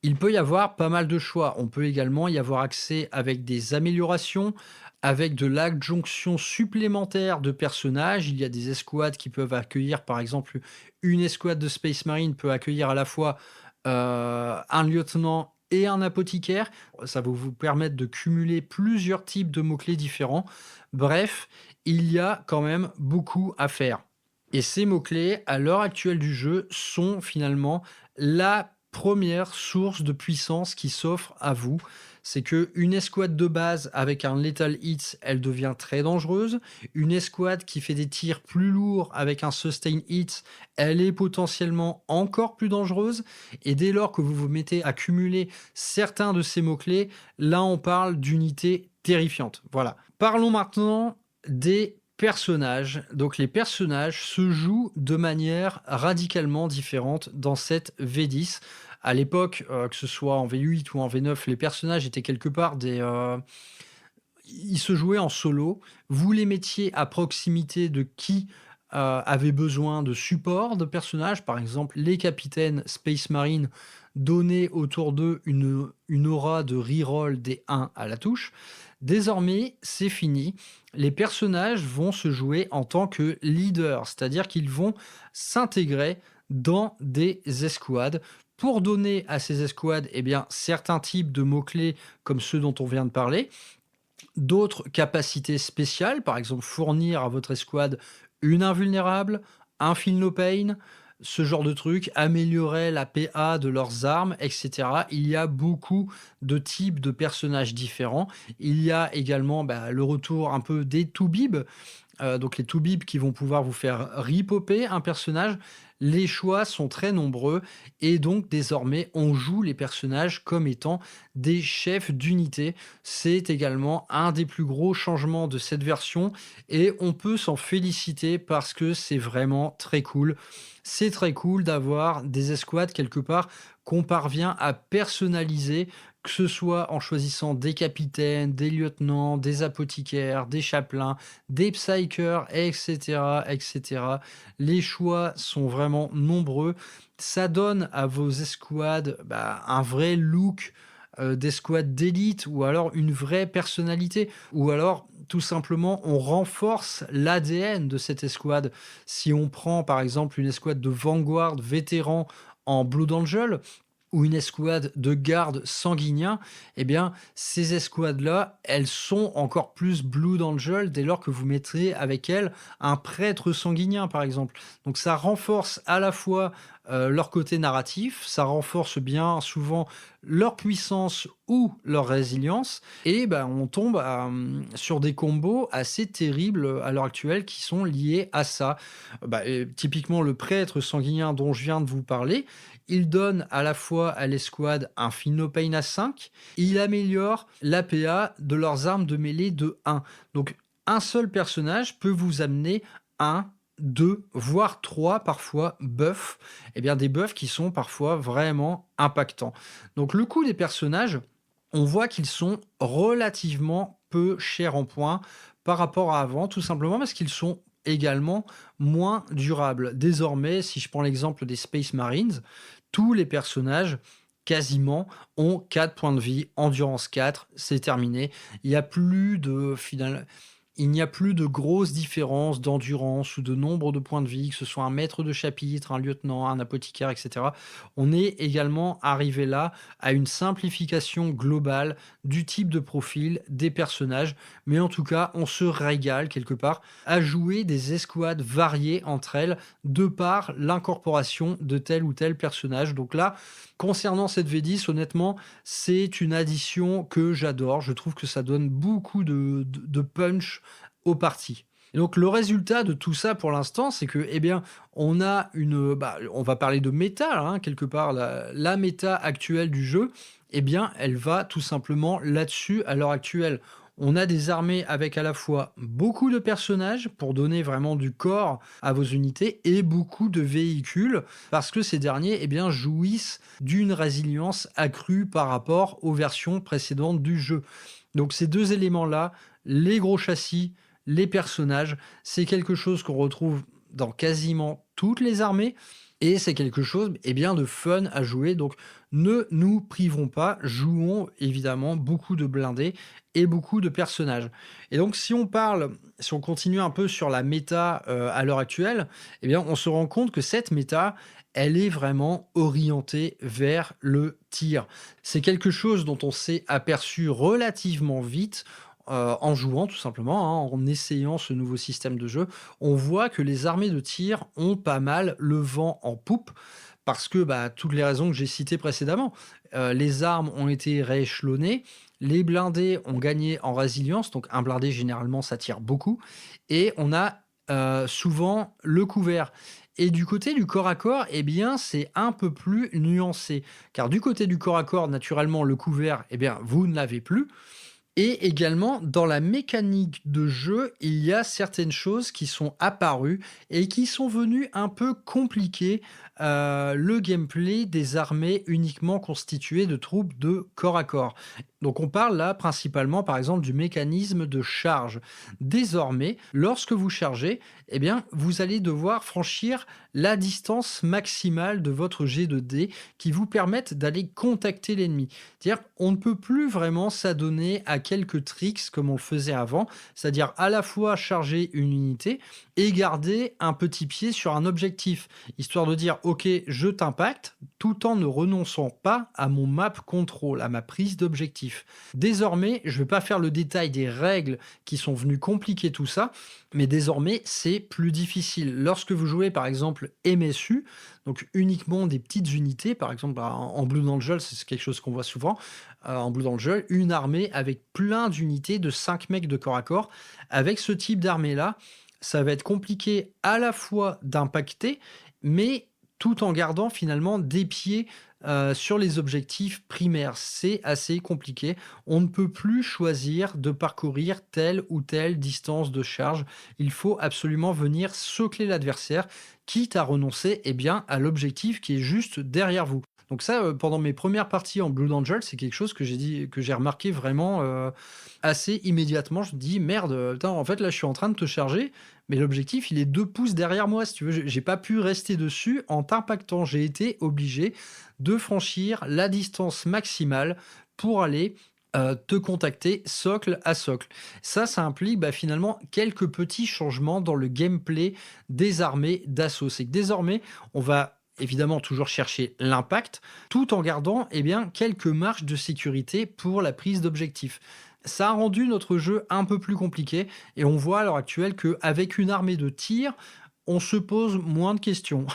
Speaker 2: Il peut y avoir pas mal de choix. On peut également y avoir accès avec des améliorations, avec de l'adjonction supplémentaire de personnages. Il y a des escouades qui peuvent accueillir, par exemple, une escouade de Space Marine peut accueillir à la fois un lieutenant et un apothicaire. Ça va vous permettre de cumuler plusieurs types de mots-clés différents. Bref, il y a quand même beaucoup à faire. Et ces mots-clés, à l'heure actuelle du jeu, sont finalement la première source de puissance qui s'offre à vous. C'est qu'une escouade de base avec un Lethal Hits, elle devient très dangereuse. Une escouade qui fait des tirs plus lourds avec un Sustain Hits, elle est potentiellement encore plus dangereuse. Et dès lors que vous vous mettez à cumuler certains de ces mots-clés, là on parle d'unités terrifiantes. Voilà. Parlons maintenant des personnages. Donc les personnages se jouent de manière radicalement différente dans cette V10. À l'époque, que ce soit en V8 ou en V9, les personnages étaient quelque part ils se jouaient en solo. Vous les mettiez à proximité de qui avait besoin de support de personnages. Par exemple, les capitaines Space Marine donnaient autour d'eux une aura de reroll des 1 à la touche. Désormais, c'est fini. Les personnages vont se jouer en tant que leaders, c'est-à-dire qu'ils vont s'intégrer dans des escouades pour donner à ces escouades certains types de mots-clés comme ceux dont on vient de parler, d'autres capacités spéciales, par exemple fournir à votre escouade une invulnérable, un feel no pain, ce genre de truc, améliorer la PA de leurs armes, etc. Il y a beaucoup de types de personnages différents. Il y a également le retour un peu des Toubibs, donc les Toubibs qui vont pouvoir vous faire repopper un personnage. Les choix sont très nombreux et donc désormais on joue les personnages comme étant des chefs d'unité. C'est également un des plus gros changements de cette version et on peut s'en féliciter parce que c'est vraiment très cool. C'est très cool d'avoir des escouades quelque part qu'on parvient à personnaliser, que ce soit en choisissant des capitaines, des lieutenants, des apothicaires, des chapelains, des psykers, etc., etc. Les choix sont vraiment nombreux. Ça donne à vos escouades un vrai look d'escouade d'élite ou alors une vraie personnalité ou alors tout simplement on renforce l'ADN de cette escouade. Si on prend par exemple une escouade de Vanguard vétéran en Blood Angel ou une escouade de garde sanguinien, eh bien, ces escouades-là, elles sont encore plus Blood Angel dès lors que vous mettrez avec elles un prêtre sanguinien, par exemple. Donc ça renforce à la fois leur côté narratif, ça renforce bien souvent leur puissance ou leur résilience, et on tombe sur des combos assez terribles à l'heure actuelle qui sont liés à ça. Et typiquement, le prêtre sanguinien dont je viens de vous parler, il donne à la fois à l'escouade un Philopane à 5, il améliore l'APA de leurs armes de mêlée de 1. Donc un seul personnage peut vous amener 1, 2, voire 3 parfois buffs, et bien des buffs qui sont parfois vraiment impactants. Donc le coût des personnages, on voit qu'ils sont relativement peu chers en points par rapport à avant, tout simplement parce qu'ils sont également moins durables. Désormais, si je prends l'exemple des Space Marines, tous les personnages quasiment ont 4 points de vie, endurance 4, c'est terminé. Il y a plus de final il n'y a plus de grosses différences d'endurance ou de nombre de points de vie, que ce soit un maître de chapitre, un lieutenant, un apothicaire, etc. On est également arrivé là à une simplification globale du type de profil des personnages, mais en tout cas, on se régale quelque part à jouer des escouades variées entre elles de par l'incorporation de tel ou tel personnage. Donc là, concernant cette V10, honnêtement, c'est une addition que j'adore. Je trouve que ça donne beaucoup de punch aux parties. Et donc le résultat de tout ça pour l'instant, c'est que, on a on va parler de méta, hein, quelque part, la méta actuelle du jeu, elle va tout simplement là-dessus à l'heure actuelle. On a des armées avec à la fois beaucoup de personnages pour donner vraiment du corps à vos unités et beaucoup de véhicules parce que ces derniers jouissent d'une résilience accrue par rapport aux versions précédentes du jeu. Donc ces deux éléments-là, les gros châssis, les personnages, c'est quelque chose qu'on retrouve dans quasiment toutes les armées et c'est quelque chose de fun à jouer. Donc ne nous privons pas, jouons évidemment beaucoup de blindés et beaucoup de personnages. Et donc si on continue un peu sur la méta à l'heure actuelle, on se rend compte que cette méta, elle est vraiment orientée vers le tir. C'est quelque chose dont on s'est aperçu relativement vite en jouant tout simplement, hein, en essayant ce nouveau système de jeu. On voit que les armées de tir ont pas mal le vent en poupe parce que toutes les raisons que j'ai citées précédemment. Les armes ont été rééchelonnées, les blindés ont gagné en résilience, donc un blindé généralement ça tire beaucoup, et on a souvent le couvert. Et du côté du corps à corps, c'est un peu plus nuancé. Car du côté du corps à corps, naturellement, le couvert, vous ne l'avez plus. Et également, dans la mécanique de jeu, il y a certaines choses qui sont apparues et qui sont venues un peu compliquer le gameplay des armées uniquement constituées de troupes de corps à corps. Donc on parle là principalement par exemple du mécanisme de charge. Désormais, lorsque vous chargez, vous allez devoir franchir la distance maximale de votre jet de dés qui vous permettent d'aller contacter l'ennemi. C'est-à-dire on ne peut plus vraiment s'adonner à quelques tricks comme on le faisait avant, c'est-à-dire à la fois charger une unité et garder un petit pied sur un objectif, histoire de dire ok, je t'impacte tout en ne renonçant pas à mon map control, à ma prise d'objectif. Désormais, je ne vais pas faire le détail des règles qui sont venues compliquer tout ça, mais désormais, c'est plus difficile. Lorsque vous jouez par exemple MSU, donc uniquement des petites unités, par exemple en Blood Angel, c'est quelque chose qu'on voit souvent, en Blood Angel, une armée avec plein d'unités de 5 mecs de corps à corps, avec ce type d'armée-là, ça va être compliqué à la fois d'impacter, mais tout en gardant finalement des pieds sur les objectifs primaires. C'est assez compliqué. On ne peut plus choisir de parcourir telle ou telle distance de charge. Il faut absolument venir socler l'adversaire, quitte à renoncer à l'objectif qui est juste derrière vous. Donc ça, pendant mes premières parties en Blood Angel, c'est quelque chose que j'ai remarqué vraiment, assez immédiatement. Je me dis: «Merde, putain, en fait, là, je suis en train de te charger, mais l'objectif, il est 2 pouces derrière moi, si tu veux». J'ai pas pu rester dessus en t'impactant. J'ai été obligé de franchir la distance maximale pour aller, te contacter socle à socle. Ça implique, bah, finalement quelques petits changements dans le gameplay des armées d'assaut. C'est que désormais, on va évidemment toujours chercher l'impact, tout en gardant, eh bien, quelques marges de sécurité pour la prise d'objectifs. Ça a rendu notre jeu un peu plus compliqué et on voit à l'heure actuelle qu'avec une armée de tir, on se pose moins de questions.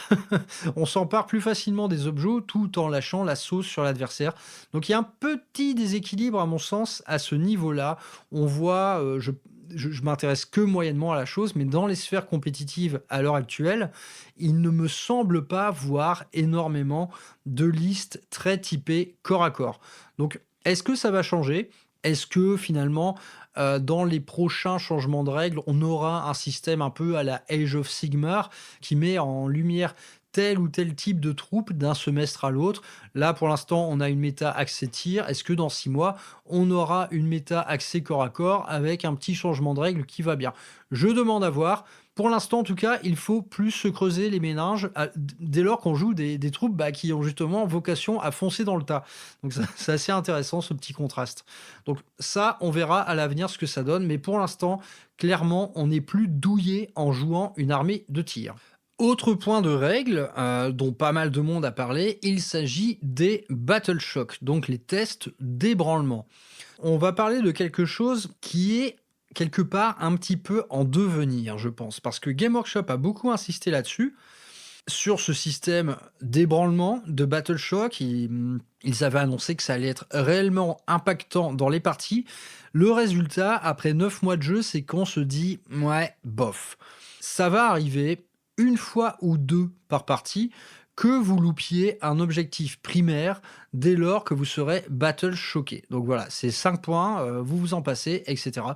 Speaker 2: On s'empare plus facilement des objets tout en lâchant la sauce sur l'adversaire. Donc il y a un petit déséquilibre à mon sens à ce niveau-là. On voit, je m'intéresse que moyennement à la chose, mais dans les sphères compétitives à l'heure actuelle, il ne me semble pas voir énormément de listes très typées corps à corps. Donc est-ce que ça va changer? Est-ce que finalement, dans les prochains changements de règles, on aura un système un peu à la Age of Sigmar qui met en lumière tel ou tel type de troupe d'un semestre à l'autre? Là, pour l'instant, on a une méta axée tir. Est-ce que dans 6 mois, on aura une méta axée corps à corps avec un petit changement de règle qui va bien? Je demande à voir. Pour l'instant, en tout cas, il faut plus se creuser les méninges dès lors qu'on joue des troupes, bah, qui ont justement vocation à foncer dans le tas. Donc ça, c'est assez intéressant ce petit contraste. Donc ça, on verra à l'avenir ce que ça donne, mais pour l'instant, clairement, on n'est plus douillé en jouant une armée de tir. Autre point de règle, dont pas mal de monde a parlé, il s'agit des Battle Shock, donc les tests d'ébranlement. On va parler de quelque chose qui est quelque part un petit peu en devenir, je pense, parce que Game Workshop a beaucoup insisté là-dessus, sur ce système d'ébranlement, de Battle Shock. Ils avaient annoncé que ça allait être réellement impactant dans les parties. Le résultat, après 9 mois de jeu, c'est qu'on se dit « ouais, bof ». Ça va arriver une fois ou deux par partie que vous loupiez un objectif primaire dès lors que vous serez battle choqué. Donc voilà, c'est 5 points, vous vous en passez, etc.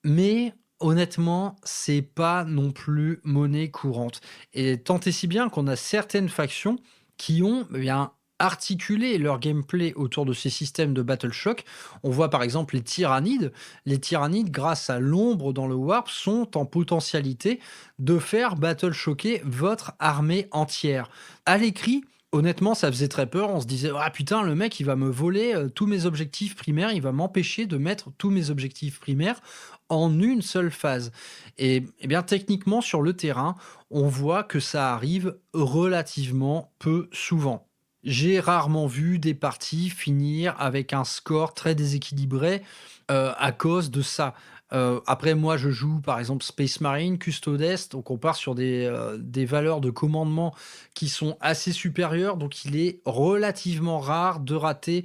Speaker 2: Mais honnêtement, c'est pas non plus monnaie courante. Et tant et si bien qu'on a certaines factions qui ont, eh bien, articulé leur gameplay autour de ces systèmes de Battle Shock. On voit par exemple les Tyrannides. Les Tyrannides, grâce à l'ombre dans le Warp, sont en potentialité de faire Battle Shocker votre armée entière. À l'écrit, honnêtement, ça faisait très peur. On se disait, ah putain, le mec, il va me voler tous mes objectifs primaires, il va m'empêcher de mettre tous mes objectifs primaires en une seule phase. Et, eh bien, techniquement, sur le terrain, on voit que ça arrive relativement peu souvent. J'ai rarement vu des parties finir avec un score très déséquilibré à cause de ça. Après, moi, je joue par exemple Space Marine, Custodes, donc on part sur des valeurs de commandement qui sont assez supérieures, donc il est relativement rare de rater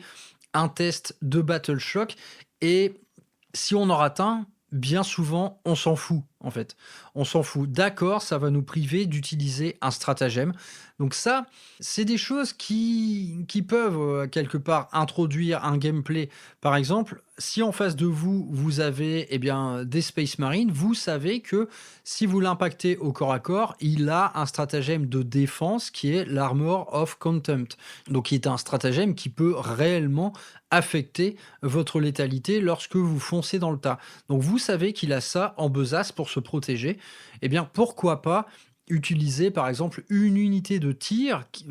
Speaker 2: un test de Battle Shock. Et si on en rate un, bien souvent, on s'en fout, en fait. On s'en fout. D'accord, ça va nous priver d'utiliser un stratagème. Donc ça, c'est des choses qui peuvent, quelque part, introduire un gameplay. Par exemple, si en face de vous, vous avez eh bien, des Space Marines, vous savez que si vous l'impactez au corps à corps, il a un stratagème de défense qui est l'Armor of Contempt. Donc, qui est un stratagème qui peut réellement affecter votre létalité lorsque vous foncez dans le tas. Donc, vous savez qu'il a ça en besace pour se protéger. Eh bien, pourquoi pas utiliser par exemple une unité de tir qui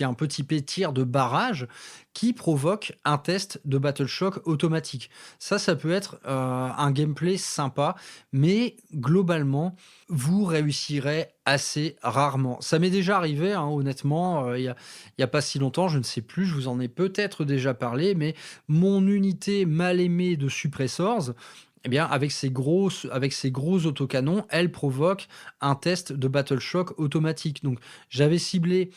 Speaker 2: est un peu typé tir de barrage qui provoque un test de Battle Shock automatique. Ça peut être un gameplay sympa, mais globalement, vous réussirez assez rarement. Ça m'est déjà arrivé, hein, honnêtement, il y a pas si longtemps, je ne sais plus, je vous en ai peut-être déjà parlé, mais mon unité mal aimée de suppressors, eh bien, avec ces gros autocanons, elle provoque un test de Battle Shock automatique. Donc, j'avais ciblé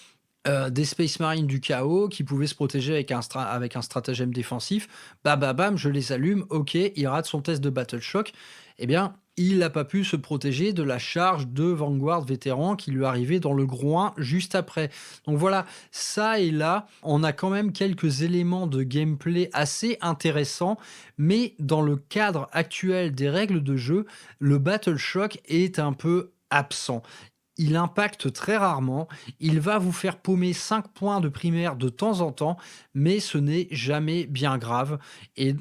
Speaker 2: des Space Marines du chaos qui pouvaient se protéger avec un stratagème défensif. Bam, je les allume. Ok, il rate son test de Battle Shock. Eh bien, il n'a pas pu se protéger de la charge de Vanguard vétéran qui lui arrivait dans le groin juste après. Donc voilà, ça et là, on a quand même quelques éléments de gameplay assez intéressants, mais dans le cadre actuel des règles de jeu, le Battle Shock est un peu absent. il impacte très rarement. Il va vous faire paumer 5 points de primaire de temps en temps, mais ce n'est jamais bien grave. Et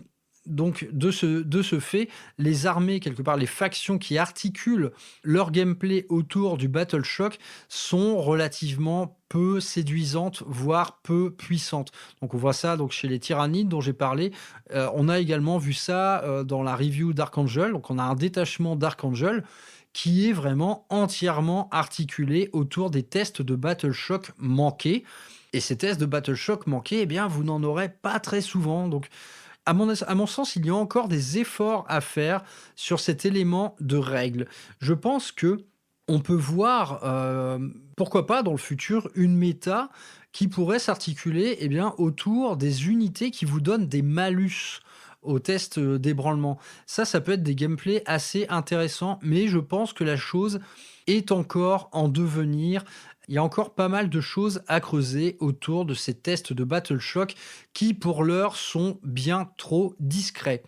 Speaker 2: donc, de ce fait, les armées, quelque part, les factions qui articulent leur gameplay autour du Battle Shock sont relativement peu séduisantes, voire peu puissantes. Donc, on voit ça donc, chez les Tyrannides dont j'ai parlé. On a également vu ça dans la review d'Archangel. Donc, on a un détachement d'Archangel qui est vraiment entièrement articulé autour des tests de Battle Shock manqués. Et ces tests de Battle Shock manqués, eh bien, vous n'en aurez pas très souvent. Donc, à mon sens, il y a encore des efforts à faire sur cet élément de règle. Je pense que on peut voir, pourquoi pas dans le futur, une méta qui pourrait s'articuler eh bien, autour des unités qui vous donnent des malus au test d'ébranlement. Ça peut être des gameplays assez intéressants, mais je pense que la chose est encore en devenir. Il y a encore pas mal de choses à creuser autour de ces tests de Battle Shock qui, pour l'heure, sont bien trop discrets.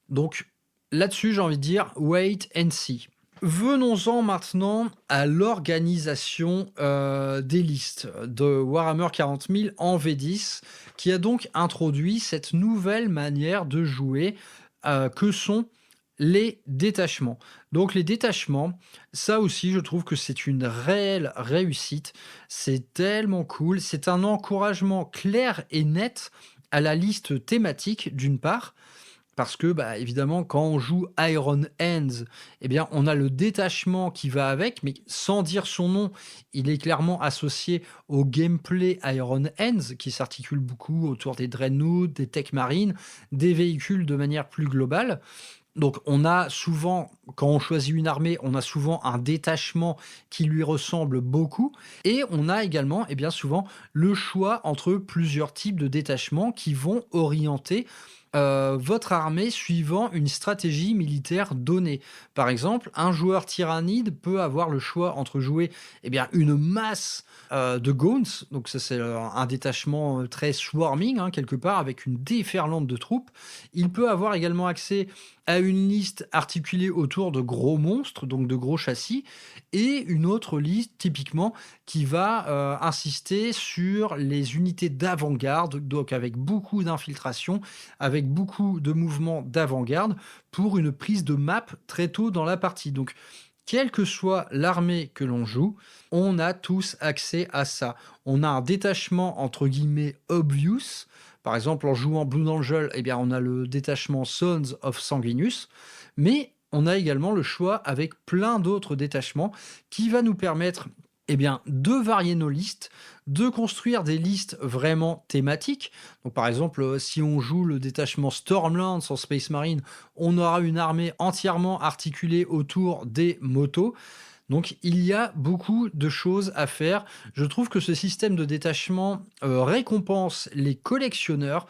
Speaker 2: Donc là-dessus, j'ai envie de dire wait and see. Venons-en maintenant à l'organisation des listes de Warhammer 40 000 en V10, qui a donc introduit cette nouvelle manière de jouer que sont les détachements. Donc les détachements, ça aussi, je trouve que c'est une réelle réussite. C'est tellement cool. C'est un encouragement clair et net à la liste thématique, d'une part, parce que, bah, évidemment, quand on joue Iron Hands, eh bien, on a le détachement qui va avec, mais sans dire son nom, il est clairement associé au gameplay Iron Hands, qui s'articule beaucoup autour des Dreadnoughts, des Tech Marines, des véhicules de manière plus globale. Donc, on a souvent, quand on choisit une armée, on a souvent un détachement qui lui ressemble beaucoup. Et on a également, eh bien, souvent, le choix entre plusieurs types de détachements qui vont orienter votre armée suivant une stratégie militaire donnée. Par exemple, un joueur tyrannide peut avoir le choix entre jouer eh bien, une masse de Gauns, donc ça c'est un détachement très swarming, hein, quelque part, avec une déferlante de troupes. Il peut avoir également accès à une liste articulée autour de gros monstres, donc de gros châssis, et une autre liste typiquement qui va insister sur les unités d'avant-garde, donc avec beaucoup d'infiltration, avec beaucoup de mouvements d'avant-garde pour une prise de map très tôt dans la partie. Donc, quelle que soit l'armée que l'on joue, on a tous accès à ça. On a un détachement entre guillemets obvious. Par exemple, en jouant Blue Angel, eh bien, on a le détachement Sons of Sanguinus, mais on a également le choix avec plein d'autres détachements qui va nous permettre eh bien, de varier nos listes, de construire des listes vraiment thématiques. Donc, par exemple, si on joue le détachement Stormlands en Space Marine, on aura une armée entièrement articulée autour des motos. Donc, il y a beaucoup de choses à faire. Je trouve que ce système de détachement récompense les collectionneurs.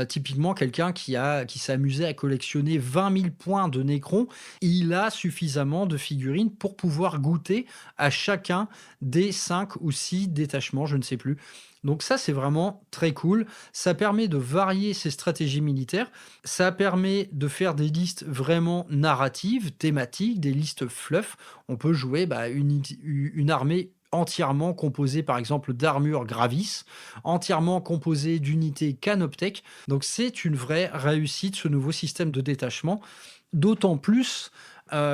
Speaker 2: Typiquement, quelqu'un qui s'est amusé à collectionner 20 000 points de Necron, il a suffisamment de figurines pour pouvoir goûter à chacun des 5 ou 6 détachements, je ne sais plus. Donc ça, c'est vraiment très cool. Ça permet de varier ses stratégies militaires. Ça permet de faire des listes vraiment narratives, thématiques, des listes fluff. On peut jouer une armée entièrement composée, par exemple, d'armure Gravis, entièrement composée d'unités Canoptech. Donc c'est une vraie réussite, ce nouveau système de détachement. D'autant plus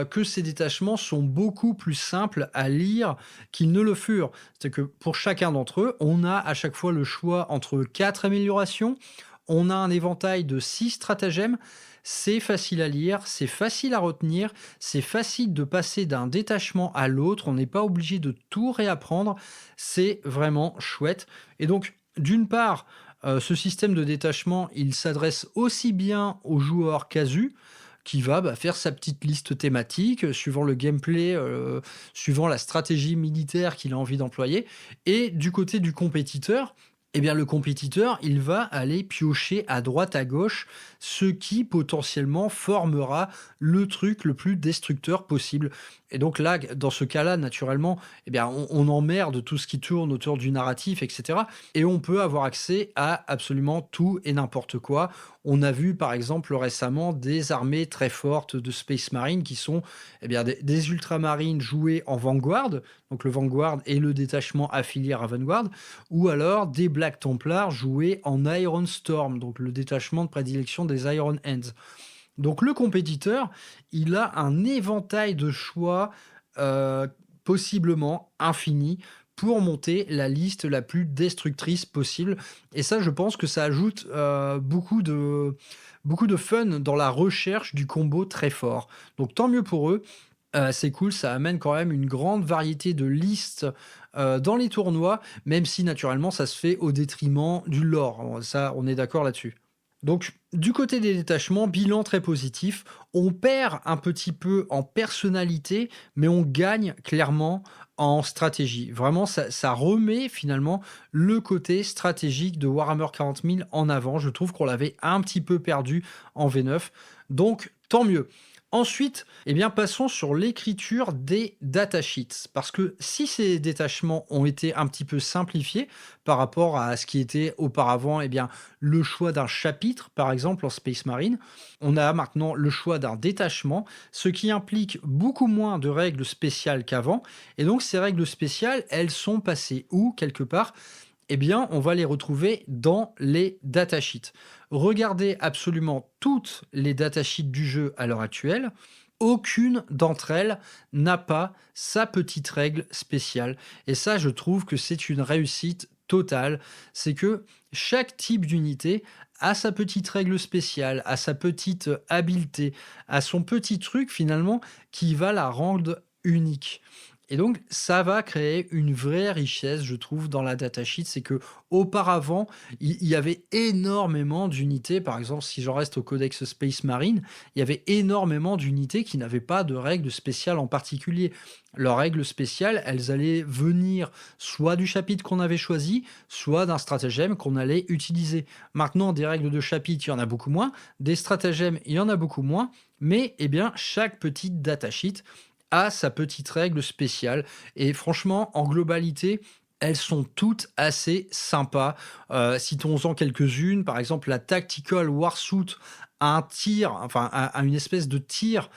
Speaker 2: que ces détachements sont beaucoup plus simples à lire qu'ils ne le furent. C'est que pour chacun d'entre eux, on a à chaque fois le choix entre 4 améliorations, on a un éventail de 6 stratagèmes, c'est facile à lire, c'est facile à retenir, c'est facile de passer d'un détachement à l'autre, on n'est pas obligé de tout réapprendre, c'est vraiment chouette. Et donc, d'une part, ce système de détachement, il s'adresse aussi bien aux joueurs casus, qui va faire sa petite liste thématique, suivant le gameplay, suivant la stratégie militaire qu'il a envie d'employer. Et du côté du compétiteur, eh bien, le compétiteur, il va aller piocher à droite, à gauche, ce qui potentiellement formera le truc le plus destructeur possible. Et donc là, dans ce cas-là, naturellement, eh bien, on emmerde tout ce qui tourne autour du narratif, etc. Et on peut avoir accès à absolument tout et n'importe quoi. On a vu, par exemple, récemment, des armées très fortes de Space Marine qui sont eh bien, des ultramarines joués en Vanguard, donc le Vanguard et le détachement affilié à Vanguard, ou alors des Black Templars joués en Iron Storm, donc le détachement de prédilection des Iron Hands. Donc le compétiteur, il a un éventail de choix possiblement infini pour monter la liste la plus destructrice possible. Et ça, je pense que ça ajoute beaucoup de fun dans la recherche du combo très fort. Donc tant mieux pour eux. C'est cool, ça amène quand même une grande variété de listes dans les tournois, même si naturellement ça se fait au détriment du lore. Ça, on est d'accord là-dessus. Donc, du côté des détachements, bilan très positif. On perd un petit peu en personnalité, mais on gagne clairement en stratégie. Vraiment, ça remet finalement le côté stratégique de Warhammer 40 000 en avant. Je trouve qu'on l'avait un petit peu perdu en V9. Donc, tant mieux. Ensuite, eh bien, passons sur l'écriture des datasheets. Parce que si ces détachements ont été un petit peu simplifiés par rapport à ce qui était auparavant, eh bien, le choix d'un chapitre, par exemple en Space Marine, on a maintenant le choix d'un détachement, ce qui implique beaucoup moins de règles spéciales qu'avant. Et donc, ces règles spéciales, elles sont passées où, quelque part? Eh bien, on va les retrouver dans les datasheets. Regardez absolument toutes les datasheets du jeu à l'heure actuelle. Aucune d'entre elles n'a pas sa petite règle spéciale. Et ça, je trouve que c'est une réussite totale. C'est que chaque type d'unité a sa petite règle spéciale, a sa petite habileté, a son petit truc finalement qui va la rendre unique. Et donc, ça va créer une vraie richesse, je trouve, dans la datasheet. C'est que auparavant, il y avait énormément d'unités. Par exemple, si j'en reste au Codex Space Marine, il y avait énormément d'unités qui n'avaient pas de règles spéciales en particulier. Leurs règles spéciales, elles allaient venir soit du chapitre qu'on avait choisi, soit d'un stratagème qu'on allait utiliser. Maintenant, des règles de chapitre, il y en a beaucoup moins. Des stratagèmes, il y en a beaucoup moins. Mais, eh bien, chaque petite datasheet a sa petite règle spéciale. Et franchement, en globalité, elles sont toutes assez sympas. Citons-en quelques-unes. Par exemple, la Tactical Warsuit a un tir, enfin a une espèce de tir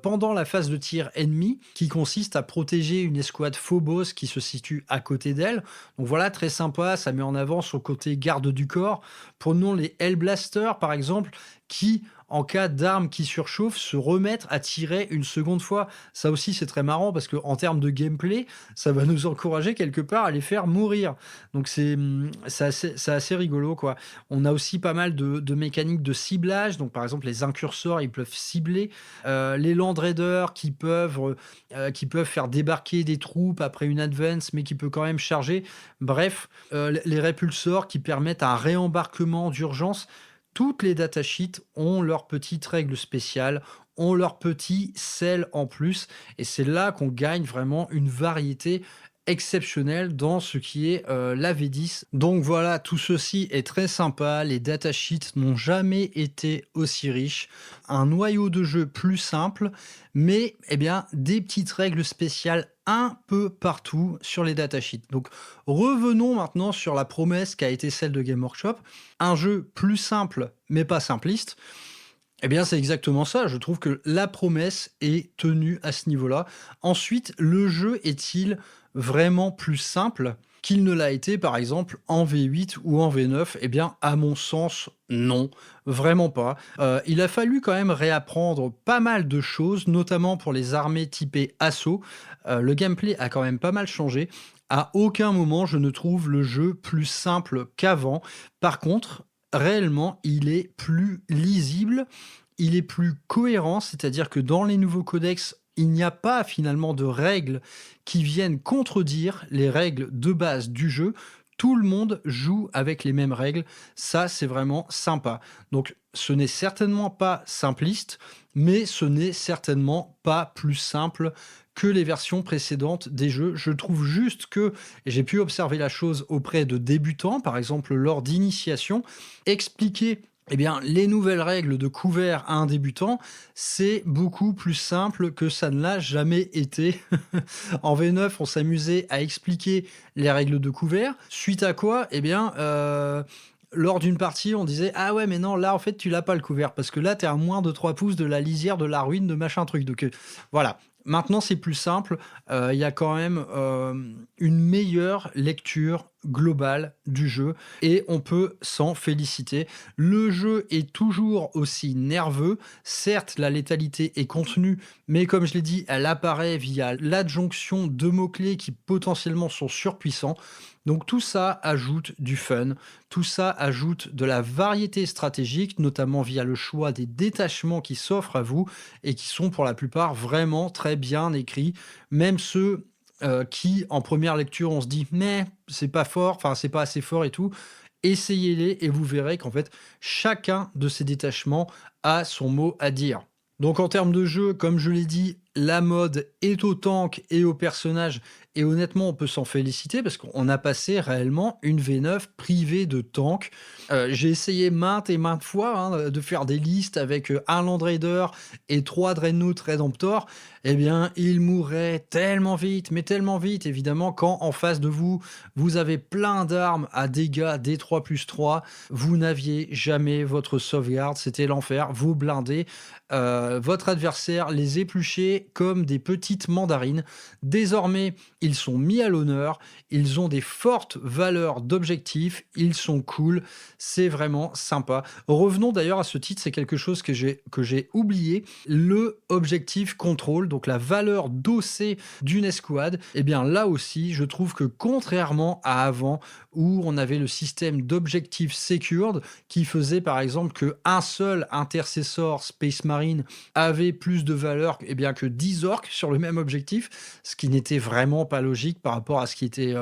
Speaker 2: pendant la phase de tir ennemi qui consiste à protéger une escouade Phobos qui se situe à côté d'elle. Donc voilà, très sympa, ça met en avant son côté garde du corps. Prenons les Hellblaster par exemple, qui en cas d'arme qui surchauffe, se remettre à tirer une seconde fois. Ça aussi, c'est très marrant parce qu'en termes de gameplay, ça va nous encourager quelque part à les faire mourir. Donc c'est assez rigolo, quoi. On a aussi pas mal de mécaniques de ciblage. Donc par exemple, les incursors, ils peuvent cibler. Les Land Raiders qui peuvent faire débarquer des troupes après une advance, mais qui peut quand même charger. Bref, les répulsors qui permettent un réembarquement d'urgence. Toutes les datasheets ont leurs petites règles spéciales, ont leur petit sel en plus, et c'est là qu'on gagne vraiment une variété exceptionnelle dans ce qui est la V10. Donc voilà, tout ceci est très sympa, les datasheets n'ont jamais été aussi riches, un noyau de jeu plus simple, mais eh bien, des petites règles spéciales un peu partout sur les datasheets. Donc revenons maintenant sur la promesse qui a été celle de Game Workshop, un jeu plus simple mais pas simpliste. Eh bien, c'est exactement ça. Je trouve que la promesse est tenue à ce niveau-là. Ensuite, le jeu est-il vraiment plus simple qu'il ne l'a été, par exemple, en V8 ou en V9? Eh bien, à mon sens, non, vraiment pas. Il a fallu quand même réapprendre pas mal de choses, notamment pour les armées typées assaut. Le gameplay a quand même pas mal changé. À aucun moment, je ne trouve le jeu plus simple qu'avant. Par contre, réellement, il est plus lisible, il est plus cohérent, c'est-à-dire que dans les nouveaux codex, il n'y a pas finalement de règles qui viennent contredire les règles de base du jeu. Tout le monde joue avec les mêmes règles. Ça, c'est vraiment sympa. Donc, ce n'est certainement pas simpliste, mais ce n'est certainement pas plus simple que les versions précédentes des jeux. Je trouve juste que, et j'ai pu observer la chose auprès de débutants, par exemple lors d'initiation, expliquer les nouvelles règles de couvert à un débutant, c'est beaucoup plus simple que ça ne l'a jamais été. En V9, on s'amusait à expliquer les règles de couvert, suite à quoi, lors d'une partie, on disait: «Ah ouais, mais non, là, en fait, tu l'as pas le couvert, parce que là, tu es à moins de 3 pouces de la lisière de la ruine de machin truc». Donc, voilà. Maintenant, c'est plus simple. Il y a quand même une meilleure lecture globale du jeu et on peut s'en féliciter. Le jeu est toujours aussi nerveux. Certes, la létalité est contenue, mais comme je l'ai dit, elle apparaît via l'adjonction de mots-clés qui potentiellement sont surpuissants. Donc tout ça ajoute du fun, tout ça ajoute de la variété stratégique, notamment via le choix des détachements qui s'offrent à vous et qui sont pour la plupart vraiment très bien écrits, même ceux qui, en première lecture, on se dit mais c'est pas fort, enfin c'est pas assez fort et tout. Essayez-les et vous verrez qu'en fait chacun de ces détachements a son mot à dire. Donc en termes de jeu, comme je l'ai dit, la mode est au tank et au personnage, et honnêtement on peut s'en féliciter parce qu'on a passé réellement une V9 privée de tank. J'ai essayé maintes et maintes fois de faire des listes avec un Land Raider et 3 Dreadnought Redemptor. Il mourrait tellement vite, mais tellement vite évidemment, quand en face de vous, vous avez plein d'armes à dégâts D3+3, vous n'aviez jamais votre sauvegarde, c'était l'enfer, vous blindez. Votre adversaire les épluchait comme des petites mandarines. Désormais, ils sont mis à l'honneur, ils ont des fortes valeurs d'objectifs, ils sont cool, c'est vraiment sympa. Revenons d'ailleurs à ce titre, c'est quelque chose que j'ai oublié, le objectif contrôle, donc la valeur d'OC d'une escouade. Là aussi, je trouve que contrairement à avant, où on avait le système d'objectifs secured, qui faisait par exemple qu'un seul intercessor Space Marine avait plus de valeur que 10 orques sur le même objectif, ce qui n'était vraiment pas logique par rapport à ce qui était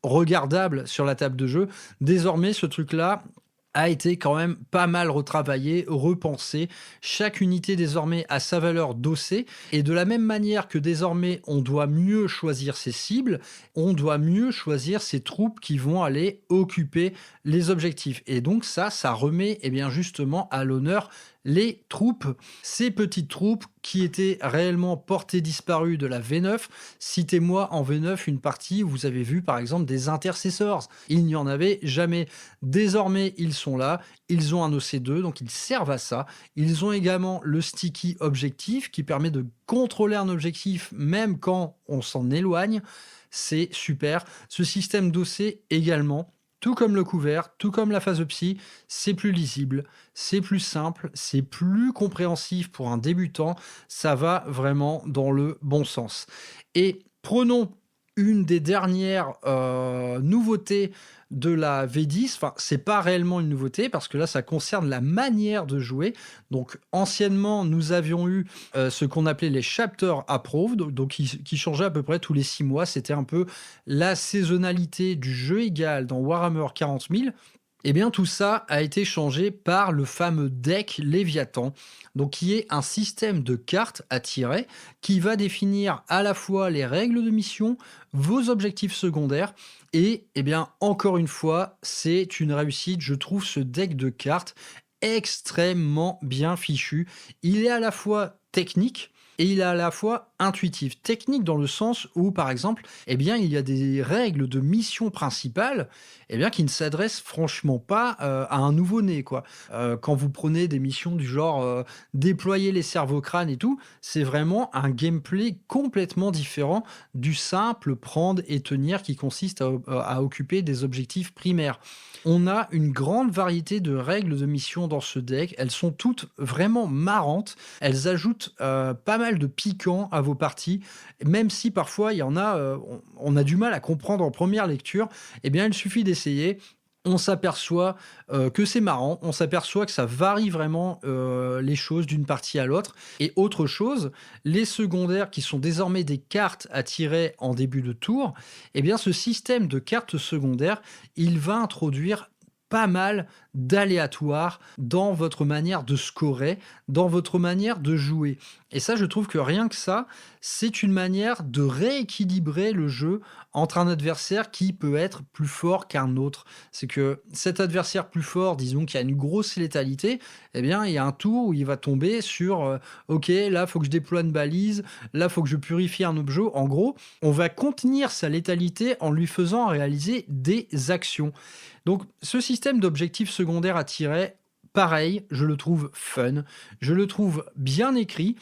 Speaker 2: regardable sur la table de jeu. Désormais, ce truc-là a été quand même pas mal retravaillé, repensé. Chaque unité désormais a sa valeur d'OC, et de la même manière que désormais on doit mieux choisir ses cibles, on doit mieux choisir ses troupes qui vont aller occuper les objectifs. Et donc ça remet justement à l'honneur les troupes, ces petites troupes qui étaient réellement portées disparues de la V9. Citez-moi en V9 une partie où vous avez vu par exemple des intercessors. Il n'y en avait jamais. Désormais, ils sont là, ils ont un OC2, donc ils servent à ça. Ils ont également le sticky objectif qui permet de contrôler un objectif même quand on s'en éloigne. C'est super. Ce système d'OC également, tout comme le couvert, tout comme la phase psy, c'est plus lisible, c'est plus simple, c'est plus compréhensif pour un débutant. Ça va vraiment dans le bon sens. Et prenons une des dernières nouveautés de la V10, enfin c'est pas réellement une nouveauté parce que là ça concerne la manière de jouer. Donc anciennement nous avions eu ce qu'on appelait les Chapter Approved, donc qui changeaient à peu près tous les 6 mois, c'était un peu la saisonnalité du jeu égal dans Warhammer 40 000. Tout ça a été changé par le fameux deck Léviathan, donc qui est un système de cartes à tirer qui va définir à la fois les règles de mission, vos objectifs secondaires, et encore une fois, c'est une réussite, je trouve ce deck de cartes extrêmement bien fichu. Il est à la fois technique, et il est à la fois intuitif. Technique dans le sens où, par exemple, il y a des règles de mission principale qui ne s'adressent franchement pas à un nouveau-né, quoi. Quand vous prenez des missions du genre déployer les cerveau-crânes et tout, c'est vraiment un gameplay complètement différent du simple prendre et tenir qui consiste à occuper des objectifs primaires. On a une grande variété de règles de mission dans ce deck. Elles sont toutes vraiment marrantes. Elles ajoutent pas mal de piquant à vos parties, même si parfois il y en a, on a du mal à comprendre en première lecture. Il suffit d'essayer. On s'aperçoit que c'est marrant, on s'aperçoit que ça varie vraiment les choses d'une partie à l'autre. Et autre chose, les secondaires qui sont désormais des cartes à tirer en début de tour, ce système de cartes secondaires, il va introduire pas mal d'aléatoire dans votre manière de scorer, dans votre manière de jouer. Et ça, je trouve que rien que ça, c'est une manière de rééquilibrer le jeu entre un adversaire qui peut être plus fort qu'un autre. C'est que cet adversaire plus fort, disons qu'il y a une grosse létalité, eh bien, il y a un tour où il va tomber sur OK, là, faut que je déploie une balise, là, faut que je purifie un objet. En gros, on va contenir sa létalité en lui faisant réaliser des actions. Donc, ce système d'objectifs secondaires à tirer, pareil, je le trouve fun, je le trouve bien écrit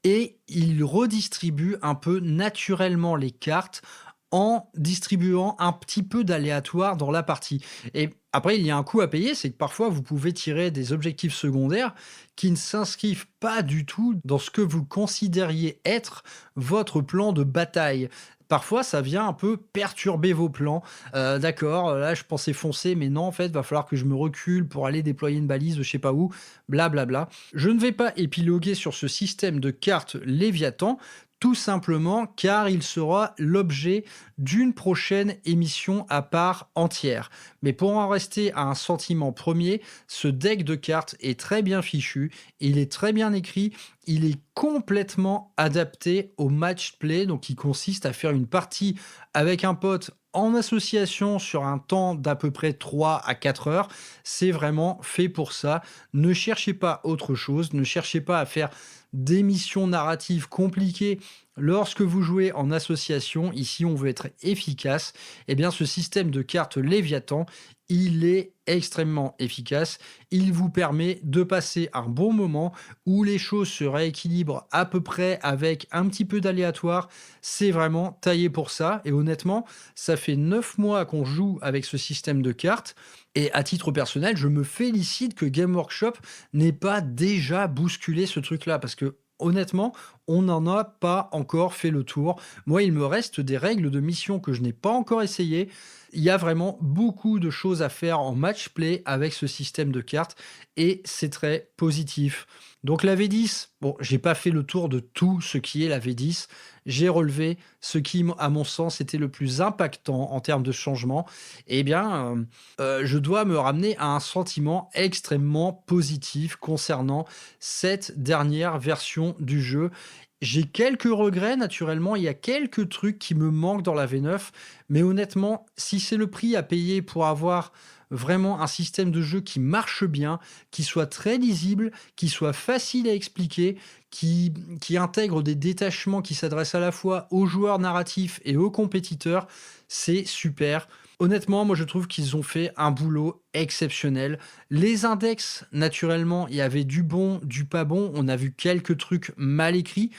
Speaker 2: et il redistribue un peu naturellement les cartes en distribuant un petit peu d'aléatoire dans la partie. Et après, il y a un coût à payer, c'est que parfois vous pouvez tirer des objectifs secondaires qui ne s'inscrivent pas du tout dans ce que vous considériez être votre plan de bataille. Parfois, ça vient un peu perturber vos plans. D'accord, là je pensais foncer, mais non, en fait, va falloir que je me recule pour aller déployer une balise de je sais pas où, blablabla. Je ne vais pas épiloguer sur ce système de cartes Léviathan, tout simplement car il sera l'objet d'une prochaine émission à part entière. Mais pour en rester à un sentiment premier, ce deck de cartes est très bien fichu, il est très bien écrit, il est complètement adapté au match play, donc qui consiste à faire une partie avec un pote en association sur un temps d'à peu près 3 à 4 heures. C'est vraiment fait pour ça. Ne cherchez pas autre chose, ne cherchez pas à faire des missions narratives compliquées lorsque vous jouez en association. Ici, on veut être efficace. Eh bien, ce système de cartes Léviathan, il est extrêmement efficace. Il vous permet de passer un bon moment où les choses se rééquilibrent à peu près avec un petit peu d'aléatoire. C'est vraiment taillé pour ça. Et honnêtement, ça fait 9 mois qu'on joue avec ce système de cartes. Et à titre personnel, je me félicite que Game Workshop n'ait pas déjà bousculé ce truc-là. Parce que honnêtement, on n'en a pas encore fait le tour. Moi, il me reste des règles de mission que je n'ai pas encore essayé. Il y a vraiment beaucoup de choses à faire en match play avec ce système de cartes et c'est très positif. Donc la V10, bon, j'ai pas fait le tour de tout ce qui est la V10. J'ai relevé ce qui, à mon sens, était le plus impactant en termes de changement. Eh bien, je dois me ramener à un sentiment extrêmement positif concernant cette dernière version du jeu. J'ai quelques regrets, naturellement. Il y a quelques trucs qui me manquent dans la V9. Mais honnêtement, si c'est le prix à payer pour avoir vraiment un système de jeu qui marche bien, qui soit très lisible, qui soit facile à expliquer, qui intègre des détachements qui s'adressent à la fois aux joueurs narratifs et aux compétiteurs, c'est super. Honnêtement, moi je trouve qu'ils ont fait un boulot exceptionnel. Les index, naturellement, il y avait du bon, du pas bon. On a vu quelques trucs mal écrits,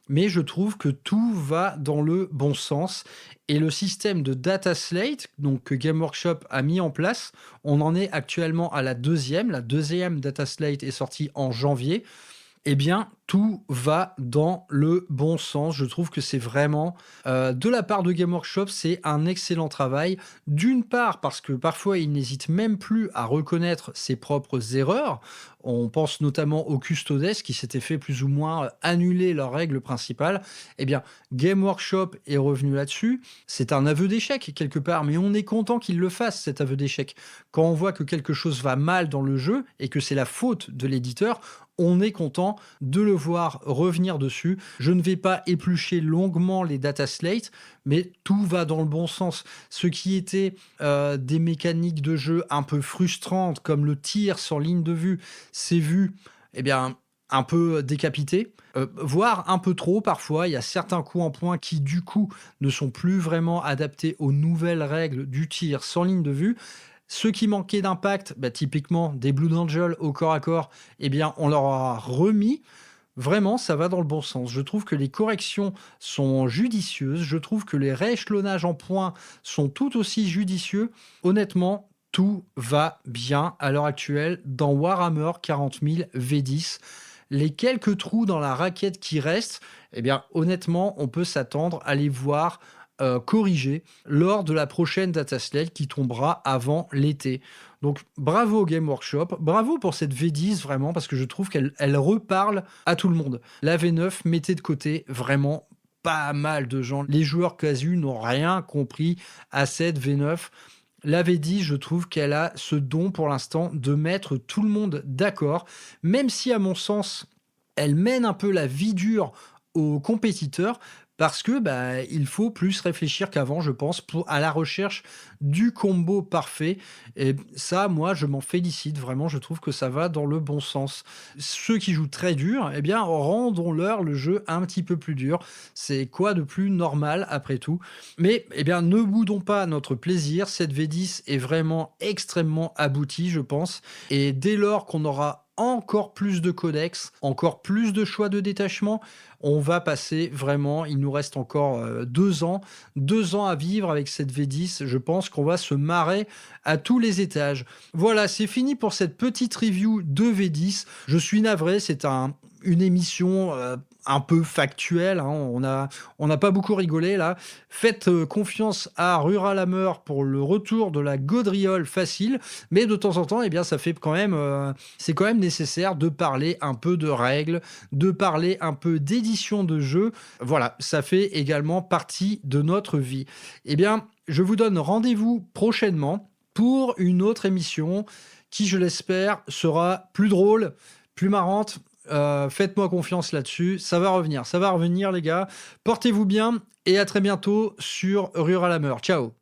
Speaker 2: mais je trouve que tout va dans le bon sens. Et le système de data slate, donc que Game Workshop a mis en place, on en est actuellement à la deuxième. La deuxième data slate est sortie en janvier. Eh bien, tout va dans le bon sens. Je trouve que c'est vraiment, de la part de Game Workshop, c'est un excellent travail. D'une part, parce que parfois, ils n'hésitent même plus à reconnaître ses propres erreurs. On pense notamment aux Custodes qui s'étaient fait plus ou moins annuler leur règle principale. Eh bien, Game Workshop est revenu là-dessus. C'est un aveu d'échec quelque part, mais on est content qu'il le fasse, cet aveu d'échec. Quand on voit que quelque chose va mal dans le jeu et que c'est la faute de l'éditeur, on est content de le voir revenir dessus. Je ne vais pas éplucher longuement les data slates, mais tout va dans le bon sens. Ce qui était des mécaniques de jeu un peu frustrantes, comme le tir sans ligne de vue, c'est vu, eh bien, un peu décapité, voire un peu trop parfois. Il y a certains coups en point qui, du coup, ne sont plus vraiment adaptés aux nouvelles règles du tir sans ligne de vue. Ceux qui manquaient d'impact, typiquement des Blood Angel au corps à corps, eh bien, on leur a remis. Vraiment, ça va dans le bon sens. Je trouve que les corrections sont judicieuses. Je trouve que les rééchelonnages en points sont tout aussi judicieux. Honnêtement, tout va bien à l'heure actuelle dans Warhammer 40 000 V10. Les quelques trous dans la raquette qui restent, eh bien, honnêtement, on peut s'attendre à les voir corrigés lors de la prochaine dataslate qui tombera avant l'été. Donc bravo Game Workshop, bravo pour cette V10 vraiment, parce que je trouve qu'elle reparle à tout le monde. La V9, mettez de côté vraiment pas mal de gens. Les joueurs casus n'ont rien compris à cette V9. la V10, je trouve qu'elle a ce don pour l'instant de mettre tout le monde d'accord, même si à mon sens, elle mène un peu la vie dure aux compétiteurs parce que il faut plus réfléchir qu'avant, je pense, à la recherche du combo parfait. Et ça, moi, je m'en félicite vraiment. Je trouve que ça va dans le bon sens. Ceux qui jouent très dur, eh bien, rendons-leur le jeu un petit peu plus dur. C'est quoi de plus normal après tout? Mais eh bien, ne boudons pas notre plaisir. Cette V10 est vraiment extrêmement aboutie, je pense. Et dès lors qu'on aura encore plus de codex, encore plus de choix de détachement, on va passer vraiment, il nous reste encore 2 ans à vivre avec cette V10. Je pense qu'on va se marrer à tous les étages. Voilà, c'est fini pour cette petite review de V10. Je suis navré, c'est une émission un peu factuelle, hein. On n'a pas beaucoup rigolé là. Faites confiance à Ruralhammer pour le retour de la gaudriole facile, mais de temps en temps, eh bien, ça fait quand même, c'est quand même nécessaire de parler un peu de règles, de parler un peu d'édition de jeu. Voilà, ça fait également partie de notre vie. Eh bien, je vous donne rendez-vous prochainement pour une autre émission qui, je l'espère, sera plus drôle, plus marrante. Faites-moi confiance là-dessus, ça va revenir les gars. Portez-vous bien et à très bientôt sur Ruralhammer. Ciao.